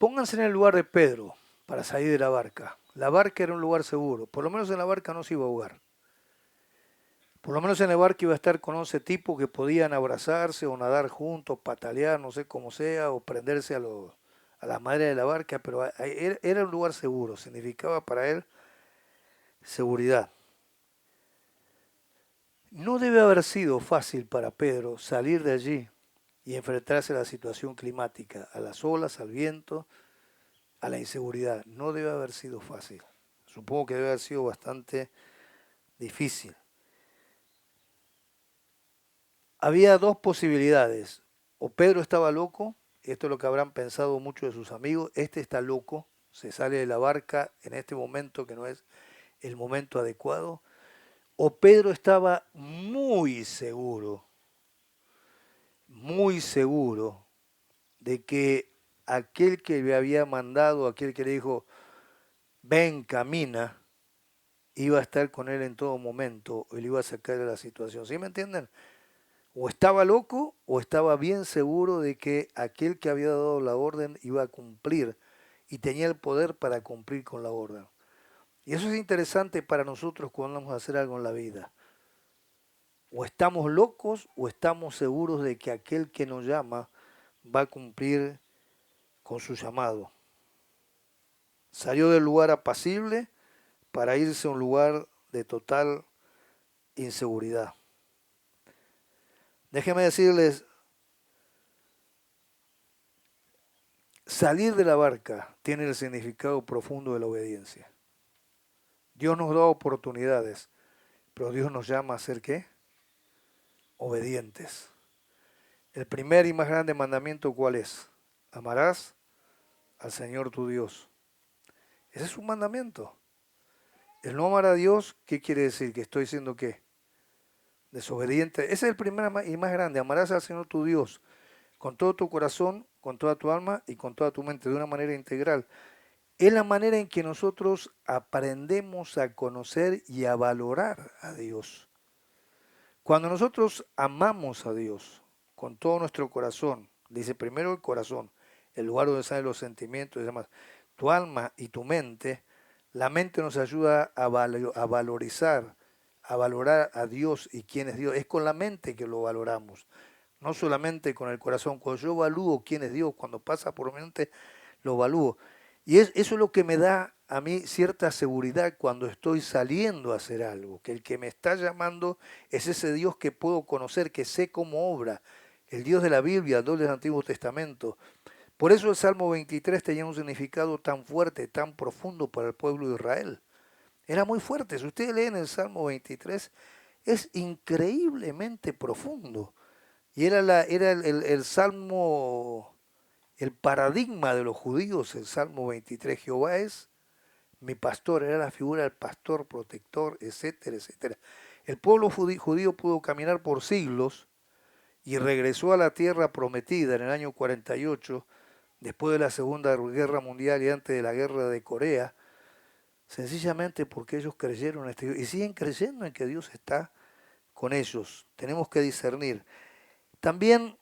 Pónganse en el lugar de Pedro para salir de la barca. La barca era un lugar seguro. Por lo menos en la barca no se iba a ahogar. Por lo menos en la barca iba a estar con 11 tipos que podían abrazarse o nadar juntos, patalear, no sé cómo sea, o prenderse a la madera de la barca, pero era un lugar seguro, significaba para él seguridad. No debe haber sido fácil para Pedro salir de allí y enfrentarse a la situación climática, a las olas, al viento, a la inseguridad. No debe haber sido fácil. Supongo que debe haber sido bastante difícil. Había dos posibilidades. O Pedro estaba loco, esto es lo que habrán pensado muchos de sus amigos, este está loco, se sale de la barca en este momento que no es el momento adecuado. O Pedro estaba muy seguro de que aquel que le había mandado, aquel que le dijo, ven, camina, iba a estar con él en todo momento, y le iba a sacar de la situación. ¿Sí me entienden? O estaba loco o estaba bien seguro de que aquel que había dado la orden iba a cumplir y tenía el poder para cumplir con la orden. Y eso es interesante para nosotros cuando vamos a hacer algo en la vida. O estamos locos o estamos seguros de que aquel que nos llama va a cumplir con su llamado. Salió del lugar apacible para irse a un lugar de total inseguridad. Déjenme decirles, salir de la barca tiene el significado profundo de la obediencia. Dios nos da oportunidades, pero Dios nos llama a ser ¿qué? Obedientes. El primer y más grande mandamiento, ¿cuál es? Amarás al Señor tu Dios. Ese es un mandamiento. El no amar a Dios, ¿qué quiere decir? Que estoy siendo ¿qué? Desobediente. Ese es el primer y más grande. Amarás al Señor tu Dios con todo tu corazón, con toda tu alma y con toda tu mente, de una manera integral. Es la manera en que nosotros aprendemos a conocer y a valorar a Dios. Cuando nosotros amamos a Dios con todo nuestro corazón, dice primero el corazón, el lugar donde salen los sentimientos y demás, tu alma y tu mente, la mente nos ayuda a valorizar, a valorar a Dios y quién es Dios. Es con la mente que lo valoramos, no solamente con el corazón. Cuando yo evalúo quién es Dios, cuando pasa por mi mente, lo evalúo. Y eso es lo que me da a mí cierta seguridad cuando estoy saliendo a hacer algo, que el que me está llamando es ese Dios que puedo conocer, que sé cómo obra, el Dios de la Biblia, el Dios del Antiguo Testamento. Por eso el Salmo 23 tenía un significado tan fuerte, tan profundo para el pueblo de Israel. Era muy fuerte. Si ustedes leen el Salmo 23, es increíblemente profundo. Y era el salmo, el paradigma de los judíos, el Salmo 23. Jehová es mi pastor, era la figura del pastor, protector, etcétera, etcétera. El pueblo judío pudo caminar por siglos y regresó a la tierra prometida en el año 48, después de la Segunda Guerra Mundial y antes de la Guerra de Corea, sencillamente porque ellos creyeron en este Dios y siguen creyendo en que Dios está con ellos. Tenemos que discernir. También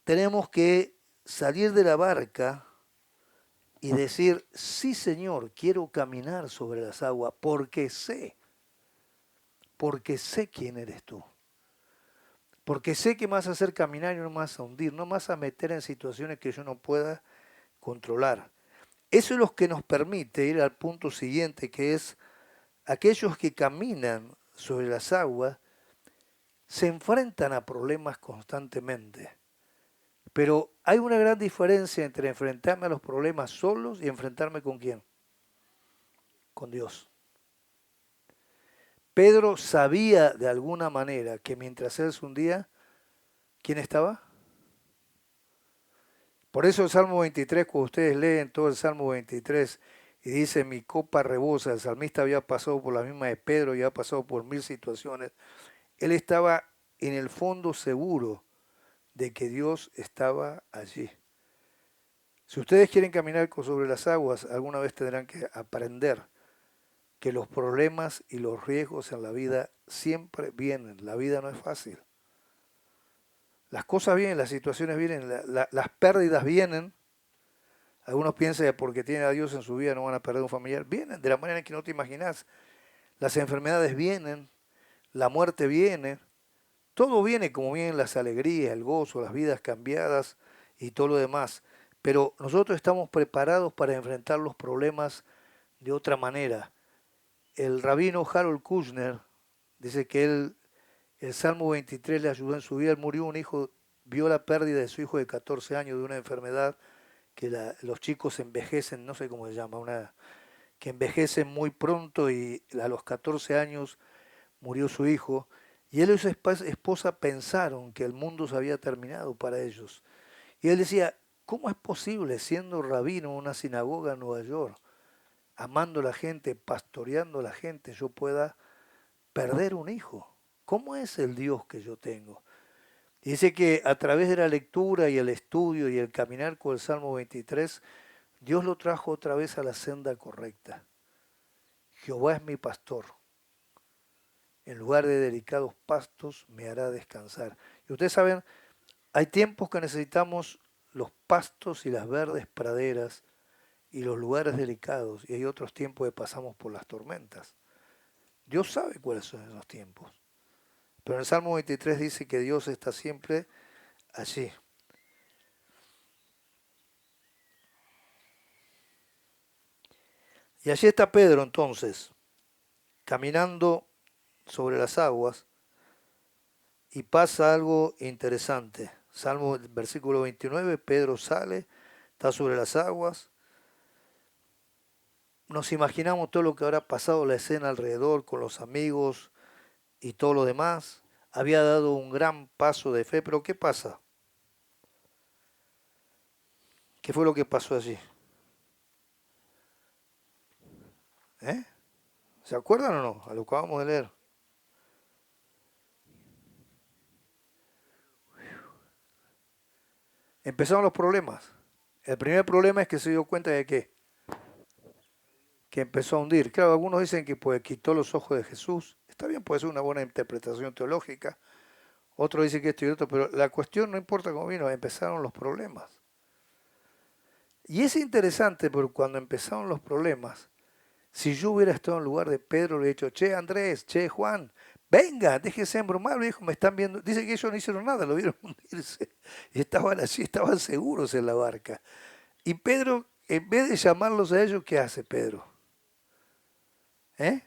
tenemos que salir de la barca y decir, sí Señor, quiero caminar sobre las aguas porque sé quién eres tú. Porque sé que me vas a hacer caminar y no me vas a hundir, no me vas a meter en situaciones que yo no pueda controlar. Eso es lo que nos permite ir al punto siguiente, que es aquellos que caminan sobre las aguas se enfrentan a problemas constantemente. Pero hay una gran diferencia entre enfrentarme a los problemas solos y enfrentarme con quién. Con Dios. Pedro sabía de alguna manera que mientras él se hundía, ¿quién estaba? Por eso el Salmo 23, cuando ustedes leen todo el Salmo 23 y dice mi copa rebosa, el salmista había pasado por la misma de Pedro y había pasado por 1000 situaciones, él estaba en el fondo seguro de que Dios estaba allí. Si ustedes quieren caminar sobre las aguas, alguna vez tendrán que aprender que los problemas y los riesgos en la vida siempre vienen. La vida no es fácil. Las cosas vienen, las situaciones vienen, las pérdidas vienen, Algunos piensan que porque tienen a Dios en su vida no van a perder un familiar. Vienen de la manera en que no te imaginas. Las enfermedades vienen, la muerte viene, todo viene como vienen las alegrías, el gozo, las vidas cambiadas y todo lo demás. Pero nosotros estamos preparados para enfrentar los problemas de otra manera. El rabino Harold Kushner dice que el Salmo 23 le ayudó en su vida. Él murió un hijo, vio la pérdida de su hijo de 14 años de una enfermedad que los chicos envejecen, no sé cómo se llama, que envejecen muy pronto y a los 14 años murió su hijo. Y él y su esposa pensaron que el mundo se había terminado para ellos. Y él decía, ¿cómo es posible siendo rabino en una sinagoga en Nueva York, amando a la gente, pastoreando a la gente, yo pueda perder un hijo? ¿Cómo es el Dios que yo tengo? Y dice que a través de la lectura y el estudio y el caminar con el Salmo 23, Dios lo trajo otra vez a la senda correcta. Jehová es mi pastor. En lugar de delicados pastos me hará descansar. Y ustedes saben, hay tiempos que necesitamos los pastos y las verdes praderas y los lugares delicados, y hay otros tiempos que pasamos por las tormentas. Dios sabe cuáles son esos tiempos. Pero en el Salmo 23 dice que Dios está siempre allí. Y allí está Pedro entonces, caminando sobre las aguas, y pasa algo interesante. Salmo versículo 29, Pedro sale, está sobre las aguas. Nos imaginamos todo lo que habrá pasado la escena alrededor con los amigos y todo lo demás. Había dado un gran paso de fe, pero ¿qué pasa? ¿Qué fue lo que pasó allí? ¿Eh? ¿Se acuerdan o no? A lo que acabamos de leer. Empezaron los problemas. El primer problema es que se dio cuenta de que empezó a hundir. Claro, algunos dicen que pues quitó los ojos de Jesús. Está bien, puede ser una buena interpretación teológica. Otros dicen que esto y otro, pero la cuestión no importa cómo vino, empezaron los problemas. Y es interesante porque cuando empezaron los problemas, si yo hubiera estado en lugar de Pedro, le hubiera dicho, che Andrés, che Juan, venga, déjese embromar, viejo, me están viendo. Dice que ellos no hicieron nada, lo vieron hundirse. Y estaban así, estaban seguros en la barca. Y Pedro, en vez de llamarlos a ellos, ¿qué hace Pedro? ¿Eh?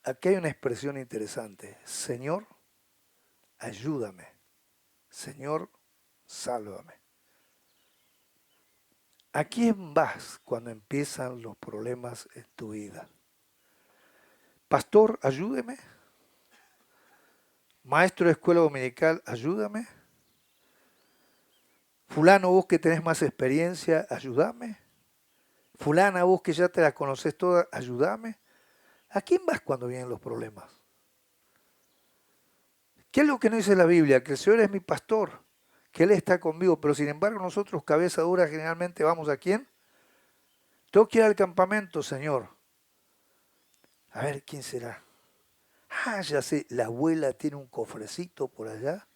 Aquí hay una expresión interesante. Señor, ayúdame. Señor, sálvame. ¿A quién vas cuando empiezan los problemas en tu vida? Pastor, ayúdeme. Maestro de escuela dominical, ayúdame. Fulano, vos que tenés más experiencia, ayúdame. Fulana, vos que ya te la conoces toda, ayúdame. ¿A quién vas cuando vienen los problemas? ¿Qué es lo que no dice la Biblia? Que el Señor es mi pastor, que Él está conmigo, pero sin embargo nosotros, cabeza dura, generalmente vamos ¿a quién? Tengo que ir al campamento, Señor. A ver, ¿quién será? Ah, ya sé, la abuela tiene un cofrecito por allá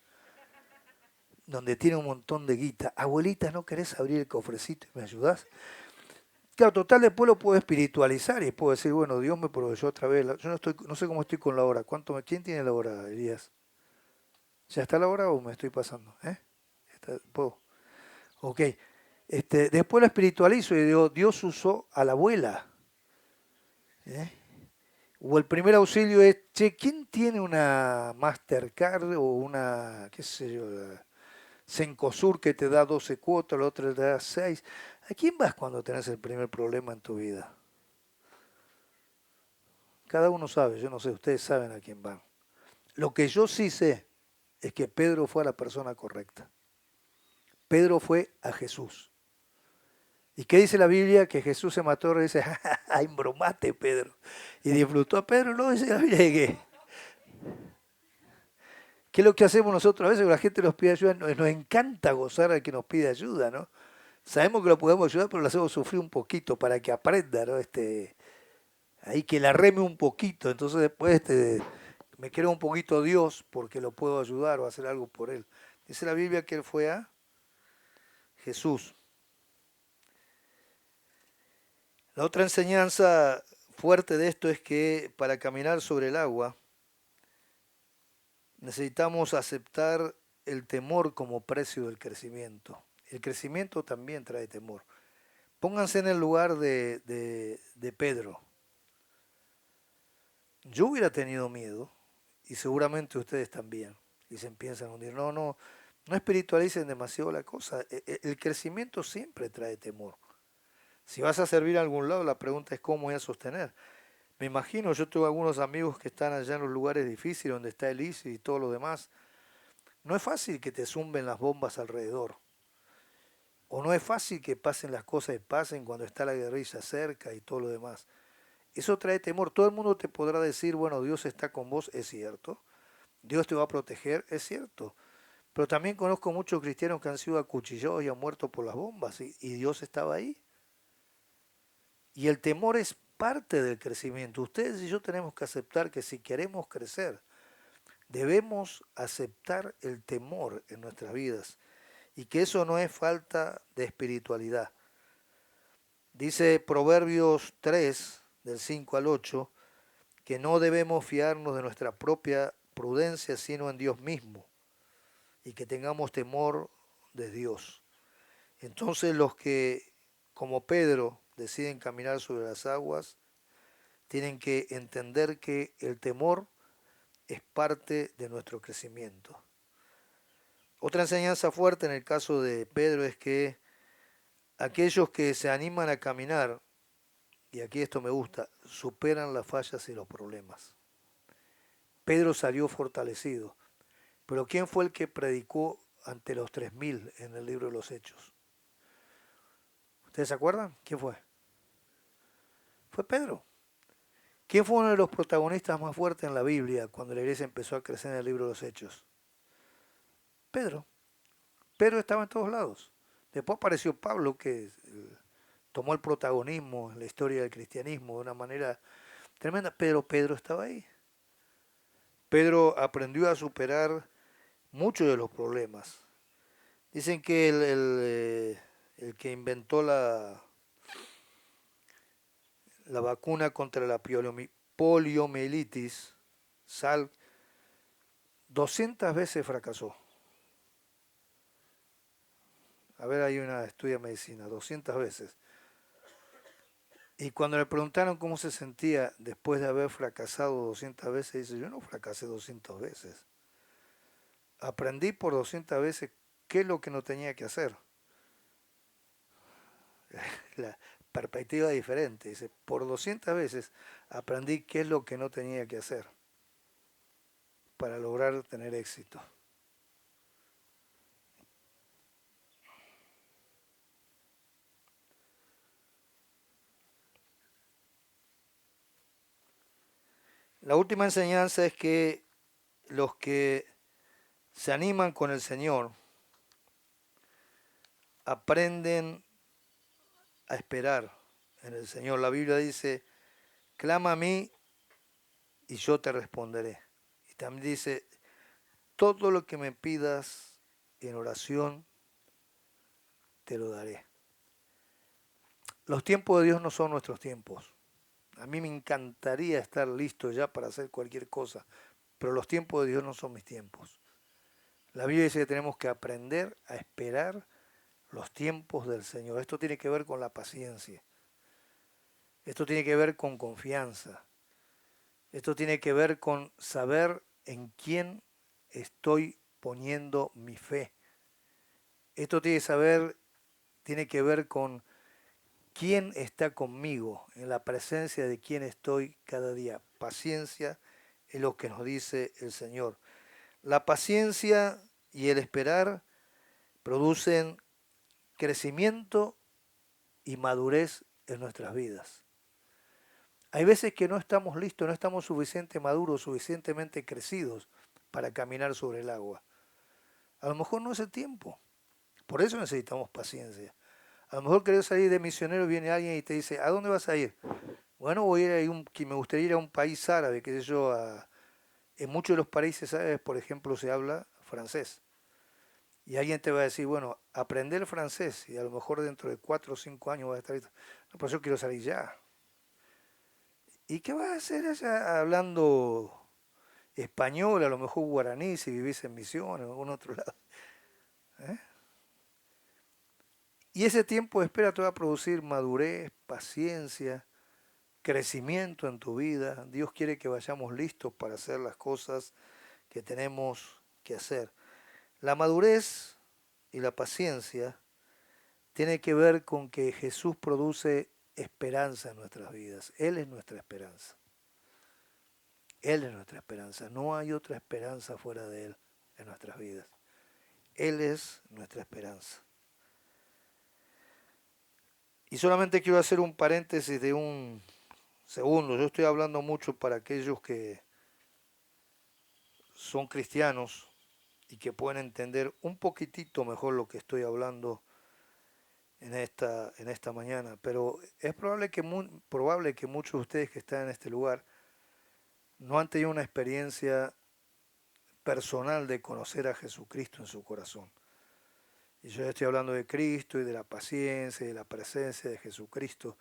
donde tiene un montón de guita. Abuelita, ¿no querés abrir el cofrecito y me ayudás? Claro, total, después lo puedo espiritualizar y puedo decir, bueno, Dios me proveyó otra vez. Yo no estoy, no sé cómo estoy con la hora. ¿Quién tiene la hora, Elías? ¿Ya está la hora o me estoy pasando? ¿Eh? ¿Puedo? Ok. Después lo espiritualizo y digo, Dios usó a la abuela. ¿Eh? O el primer auxilio es, che, ¿quién tiene una Mastercard o una, qué sé yo, Cencosur que te da 12 cuotas, la otra te da 6? ¿A quién vas cuando tenés el primer problema en tu vida? Cada uno sabe, yo no sé, ustedes saben a quién van. Lo que yo sí sé es que Pedro fue a la persona correcta. Pedro fue a Jesús. ¿Y qué dice la Biblia? Que Jesús se mató y dice, ¡ay, embromate, Pedro! Y disfrutó a Pedro, no dice la Biblia de qué. ¿Qué es lo que hacemos nosotros? A veces cuando la gente nos pide ayuda, nos encanta gozar al que nos pide ayuda, ¿no? Sabemos que lo podemos ayudar, pero lo hacemos sufrir un poquito para que aprenda, ¿no? Ahí que la reme un poquito, entonces después me creo un poquito Dios porque lo puedo ayudar o hacer algo por él. Dice la Biblia que él fue a Jesús. La otra enseñanza fuerte de esto es que para caminar sobre el agua necesitamos aceptar el temor como precio del crecimiento. El crecimiento también trae temor. Pónganse en el lugar de Pedro. Yo hubiera tenido miedo, y seguramente ustedes también, y se empiezan a hundir. No espiritualicen demasiado la cosa. El crecimiento siempre trae temor. Si vas a servir a algún lado, la pregunta es cómo voy a sostener. Me imagino, yo tengo algunos amigos que están allá en los lugares difíciles donde está el ISIS y todo lo demás. No es fácil que te zumben las bombas alrededor. O no es fácil que pasen las cosas y pasen cuando está la guerrilla cerca y todo lo demás. Eso trae temor. Todo el mundo te podrá decir, bueno, Dios está con vos, es cierto. Dios te va a proteger, es cierto. Pero también conozco muchos cristianos que han sido acuchillados y han muerto por las bombas y Dios estaba ahí. Y el temor es parte del crecimiento. Ustedes y yo tenemos que aceptar que si queremos crecer, debemos aceptar el temor en nuestras vidas y que eso no es falta de espiritualidad. Dice Proverbios 3, del 5 al 8, que no debemos fiarnos de nuestra propia prudencia, sino en Dios mismo, y que tengamos temor de Dios. Entonces los que, como Pedro, deciden caminar sobre las aguas, tienen que entender que el temor es parte de nuestro crecimiento. Otra enseñanza fuerte en el caso de Pedro es que aquellos que se animan a caminar, y aquí esto me gusta, superan las fallas y los problemas. Pedro salió fortalecido, pero ¿quién fue el que predicó ante los 3000 en el libro de los Hechos? ¿Ustedes se acuerdan? ¿Quién fue? Fue Pedro. ¿Quién fue uno de los protagonistas más fuertes en la Biblia cuando la iglesia empezó a crecer en el libro de los Hechos? Pedro. Pedro estaba en todos lados. Después apareció Pablo, que tomó el protagonismo en la historia del cristianismo de una manera tremenda, pero Pedro estaba ahí. Pedro aprendió a superar muchos de los problemas. Dicen que el que inventó la vacuna contra la poliomielitis, Salk, 200 veces fracasó. A ver, hay una estudia de medicina, 200 veces. Y cuando le preguntaron cómo se sentía después de haber fracasado 200 veces, dice, yo no fracasé 200 veces. Aprendí por 200 veces qué es lo que no tenía que hacer. La perspectiva diferente. Dice, por 200 veces aprendí qué es lo que no tenía que hacer para lograr tener éxito. La última enseñanza es que los que se animan con el Señor aprenden a esperar en el Señor. La Biblia dice, clama a mí y yo te responderé. Y también dice, todo lo que me pidas en oración, te lo daré. Los tiempos de Dios no son nuestros tiempos. A mí me encantaría estar listo ya para hacer cualquier cosa, pero los tiempos de Dios no son mis tiempos. La Biblia dice que tenemos que aprender a esperar los tiempos del Señor. Esto tiene que ver con la paciencia. Esto tiene que ver con confianza. Esto tiene que ver con saber en quién estoy poniendo mi fe. Esto tiene que ver con quién está conmigo, en la presencia de quién estoy cada día. Paciencia es lo que nos dice el Señor. La paciencia y el esperar producen crecimiento y madurez en nuestras vidas. Hay veces que no estamos listos, no estamos suficientemente maduros, suficientemente crecidos para caminar sobre el agua. A lo mejor no es el tiempo. Por eso necesitamos paciencia. A lo mejor querés salir de misionero, viene alguien y te dice, ¿a dónde vas a ir? Bueno, voy a ir que me gustaría ir a un país árabe, qué sé yo, en muchos de los países árabes, por ejemplo, se habla francés. Y alguien te va a decir, bueno, aprende el francés y a lo mejor dentro de 4 o 5 años vas a estar... No, pues yo quiero salir ya. ¿Y qué vas a hacer allá hablando español, a lo mejor guaraní si vivís en Misiones o en algún otro lado? ¿Eh? Y ese tiempo de espera te va a producir madurez, paciencia, crecimiento en tu vida. Dios quiere que vayamos listos para hacer las cosas que tenemos que hacer. La madurez y la paciencia tiene que ver con que Jesús produce esperanza en nuestras vidas. Él es nuestra esperanza. Él es nuestra esperanza. No hay otra esperanza fuera de Él en nuestras vidas. Él es nuestra esperanza. Y solamente quiero hacer un paréntesis de un segundo. Yo estoy hablando mucho para aquellos que son cristianos y que pueden entender un poquitito mejor lo que estoy hablando en esta mañana. Pero es probable que muchos de ustedes que están en este lugar no han tenido una experiencia personal de conocer a Jesucristo en su corazón. Y yo estoy hablando de Cristo y de la paciencia y de la presencia de Jesucristo.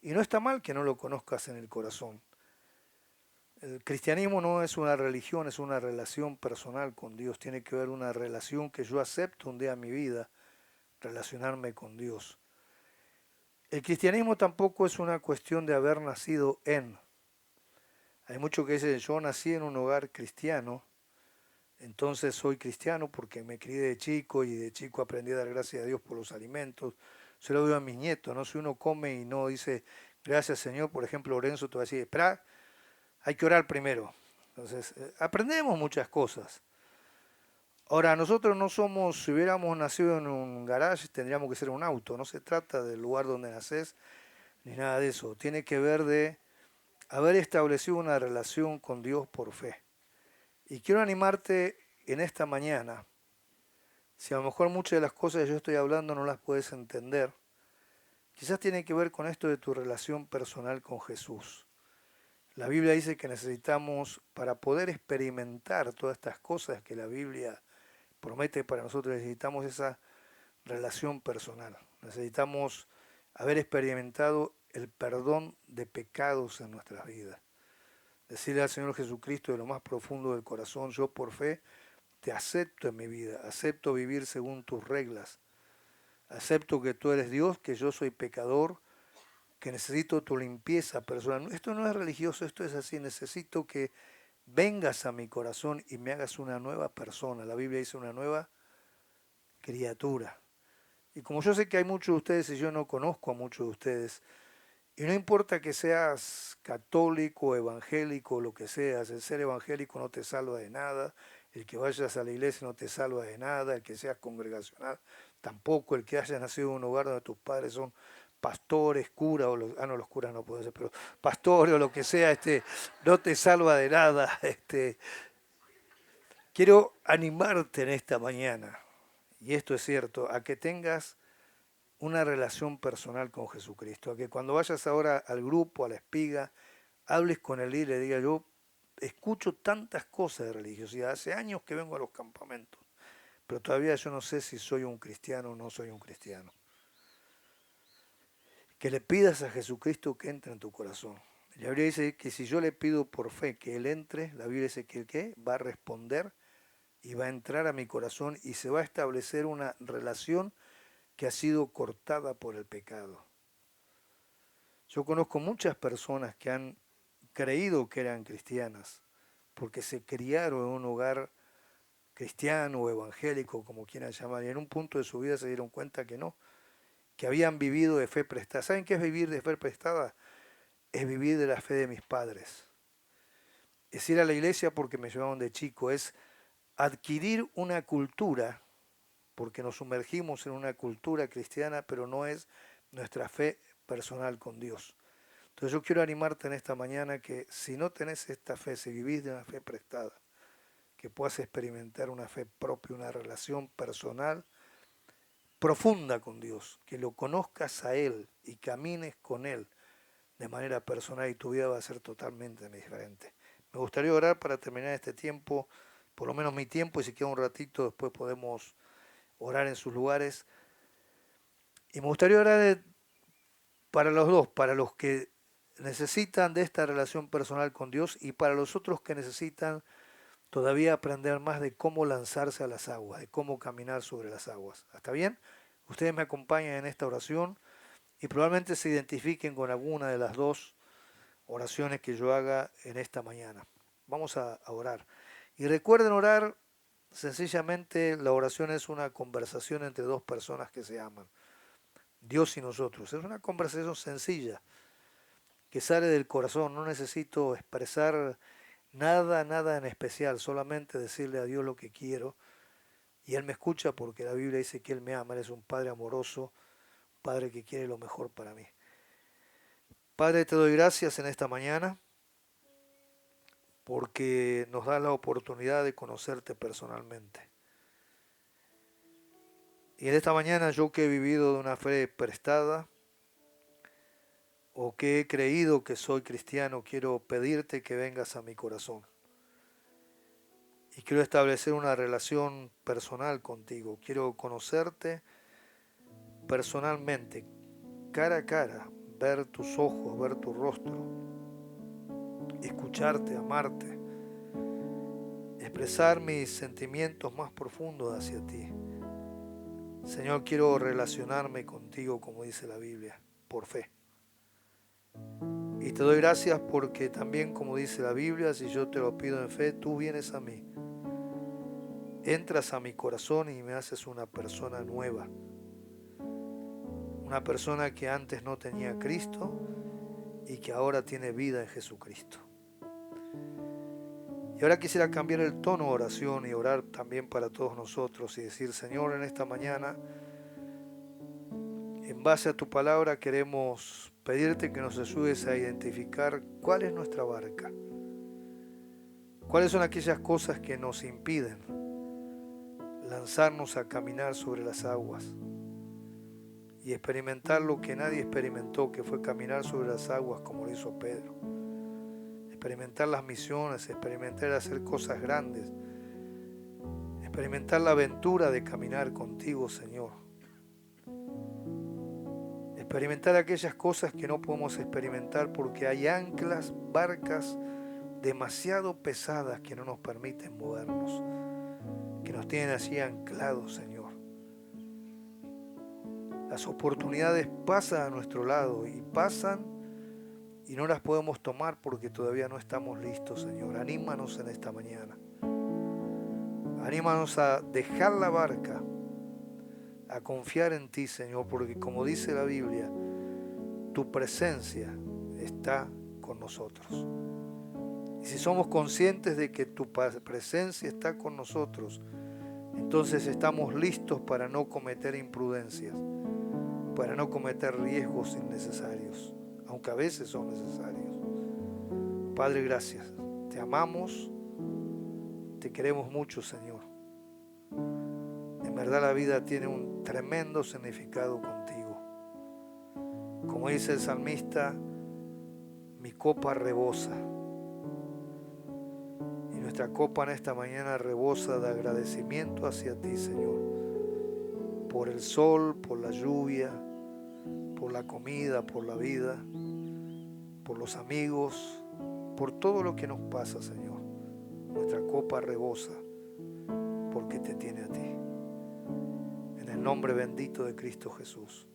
Y no está mal que no lo conozcas en el corazón. El cristianismo no es una religión, es una relación personal con Dios. Tiene que ver una relación que yo acepto un día en mi vida, relacionarme con Dios. El cristianismo tampoco es una cuestión de haber nacido en. Hay muchos que dicen, yo nací en un hogar cristiano, entonces soy cristiano porque me crié de chico y de chico aprendí a dar gracias a Dios por los alimentos. Se lo digo a mis nietos, ¿no? Si uno come y no dice gracias Señor, por ejemplo, Lorenzo te va a decir, espera, hay que orar primero. Entonces, aprendemos muchas cosas. Ahora, nosotros no somos, si hubiéramos nacido en un garage, tendríamos que ser un auto. No se trata del lugar donde naces ni nada de eso. Tiene que ver de haber establecido una relación con Dios por fe. Y quiero animarte en esta mañana. Si a lo mejor muchas de las cosas que yo estoy hablando no las puedes entender, quizás tiene que ver con esto de tu relación personal con Jesús. La Biblia dice que necesitamos, para poder experimentar todas estas cosas que la Biblia promete para nosotros, necesitamos esa relación personal. Necesitamos haber experimentado el perdón de pecados en nuestras vidas. Decirle al Señor Jesucristo de lo más profundo del corazón, yo por fe te acepto en mi vida, acepto vivir según tus reglas, acepto que tú eres Dios, que yo soy pecador, que necesito tu limpieza personal. Esto no es religioso, esto es así, necesito que vengas a mi corazón y me hagas una nueva persona. La Biblia dice una nueva criatura. Y como yo sé que hay muchos de ustedes y yo no conozco a muchos de ustedes, y no importa que seas católico, evangélico, o lo que seas, el ser evangélico no te salva de nada, el que vayas a la iglesia no te salva de nada, el que seas congregacional tampoco, el que hayas nacido en un hogar donde tus padres son pastores, curas, o no, los curas no pueden ser, pero pastores o lo que sea, no te salva de nada. Quiero animarte en esta mañana, y esto es cierto, a que tengas una relación personal con Jesucristo, a que cuando vayas ahora al grupo, a la espiga, hables con él y le digas, yo escucho tantas cosas de religiosidad, hace años que vengo a los campamentos, pero todavía yo no sé si soy un cristiano o no soy un cristiano. Que le pidas a Jesucristo que entre en tu corazón. La Biblia dice que si yo le pido por fe que Él entre, la Biblia dice que ¿qué? Va a responder y va a entrar a mi corazón y se va a establecer una relación que ha sido cortada por el pecado. Yo conozco muchas personas que han creído que eran cristianas porque se criaron en un hogar cristiano o evangélico, como quieran llamar, y en un punto de su vida se dieron cuenta que no, que habían vivido de fe prestada. ¿Saben qué es vivir de fe prestada? Es vivir de la fe de mis padres. Es ir a la iglesia porque me llevaban de chico, es adquirir una cultura, porque nos sumergimos en una cultura cristiana, pero no es nuestra fe personal con Dios. Entonces yo quiero animarte en esta mañana que si no tenés esta fe, si vivís de una fe prestada, que puedas experimentar una fe propia, una relación personal profunda con Dios, que lo conozcas a Él y camines con Él de manera personal y tu vida va a ser totalmente diferente. Me gustaría orar para terminar este tiempo, por lo menos mi tiempo, y si queda un ratito después podemos orar en sus lugares. Y me gustaría orar para los dos, para los que necesitan de esta relación personal con Dios y para los otros que necesitan todavía aprender más de cómo lanzarse a las aguas, de cómo caminar sobre las aguas. ¿Está bien? Ustedes me acompañan en esta oración y probablemente se identifiquen con alguna de las dos oraciones que yo haga en esta mañana. Vamos a orar. Y recuerden orar, sencillamente la oración es una conversación entre dos personas que se aman, Dios y nosotros. Es una conversación sencilla, que sale del corazón. No necesito expresar nada en especial, solamente decirle a Dios lo que quiero. Y Él me escucha porque la Biblia dice que Él me ama. Él es un Padre amoroso, Padre que quiere lo mejor para mí. Padre, te doy gracias en esta mañana porque nos da la oportunidad de conocerte personalmente. Y en esta mañana yo que he vivido de una fe prestada o que he creído que soy cristiano, quiero pedirte que vengas a mi corazón. Y quiero establecer una relación personal contigo. Quiero conocerte personalmente, cara a cara, ver tus ojos, ver tu rostro, escucharte, amarte, expresar mis sentimientos más profundos hacia ti. Señor, quiero relacionarme contigo como dice la Biblia, por fe. Y te doy gracias porque también como dice la Biblia, si yo te lo pido en fe, tú vienes a mí. Entras a mi corazón y me haces una persona nueva. Una persona que antes no tenía a Cristo y que ahora tiene vida en Jesucristo. Y ahora quisiera cambiar el tono de oración y orar también para todos nosotros y decir, Señor, en esta mañana, en base a tu palabra queremos pedirte que nos ayudes a identificar cuál es nuestra barca. Cuáles son aquellas cosas que nos impiden lanzarnos a caminar sobre las aguas y experimentar lo que nadie experimentó, que fue caminar sobre las aguas como lo hizo Pedro. Experimentar las misiones, experimentar hacer cosas grandes, experimentar la aventura de caminar contigo, Señor. Experimentar aquellas cosas que no podemos experimentar porque hay anclas, barcas demasiado pesadas que no nos permiten movernos, que nos tienen así anclados, Señor. Las oportunidades pasan a nuestro lado y pasan y no las podemos tomar porque todavía no estamos listos, Señor. Anímanos en esta mañana. Anímanos a dejar la barca, a confiar en ti, Señor, porque como dice la Biblia, tu presencia está con nosotros. Y si somos conscientes de que tu presencia está con nosotros, entonces estamos listos para no cometer imprudencias, para no cometer riesgos innecesarios, aunque a veces son necesarios. Padre, gracias. Te amamos, te queremos mucho, Señor. En verdad la vida tiene un tremendo significado contigo. Como dice el salmista, mi copa rebosa. Y nuestra copa en esta mañana rebosa de agradecimiento hacia ti, Señor. Por el sol, por la lluvia, por la comida, por la vida, por los amigos, por todo lo que nos pasa, Señor. Nuestra copa rebosa porque te tiene a ti. En el nombre bendito de Cristo Jesús.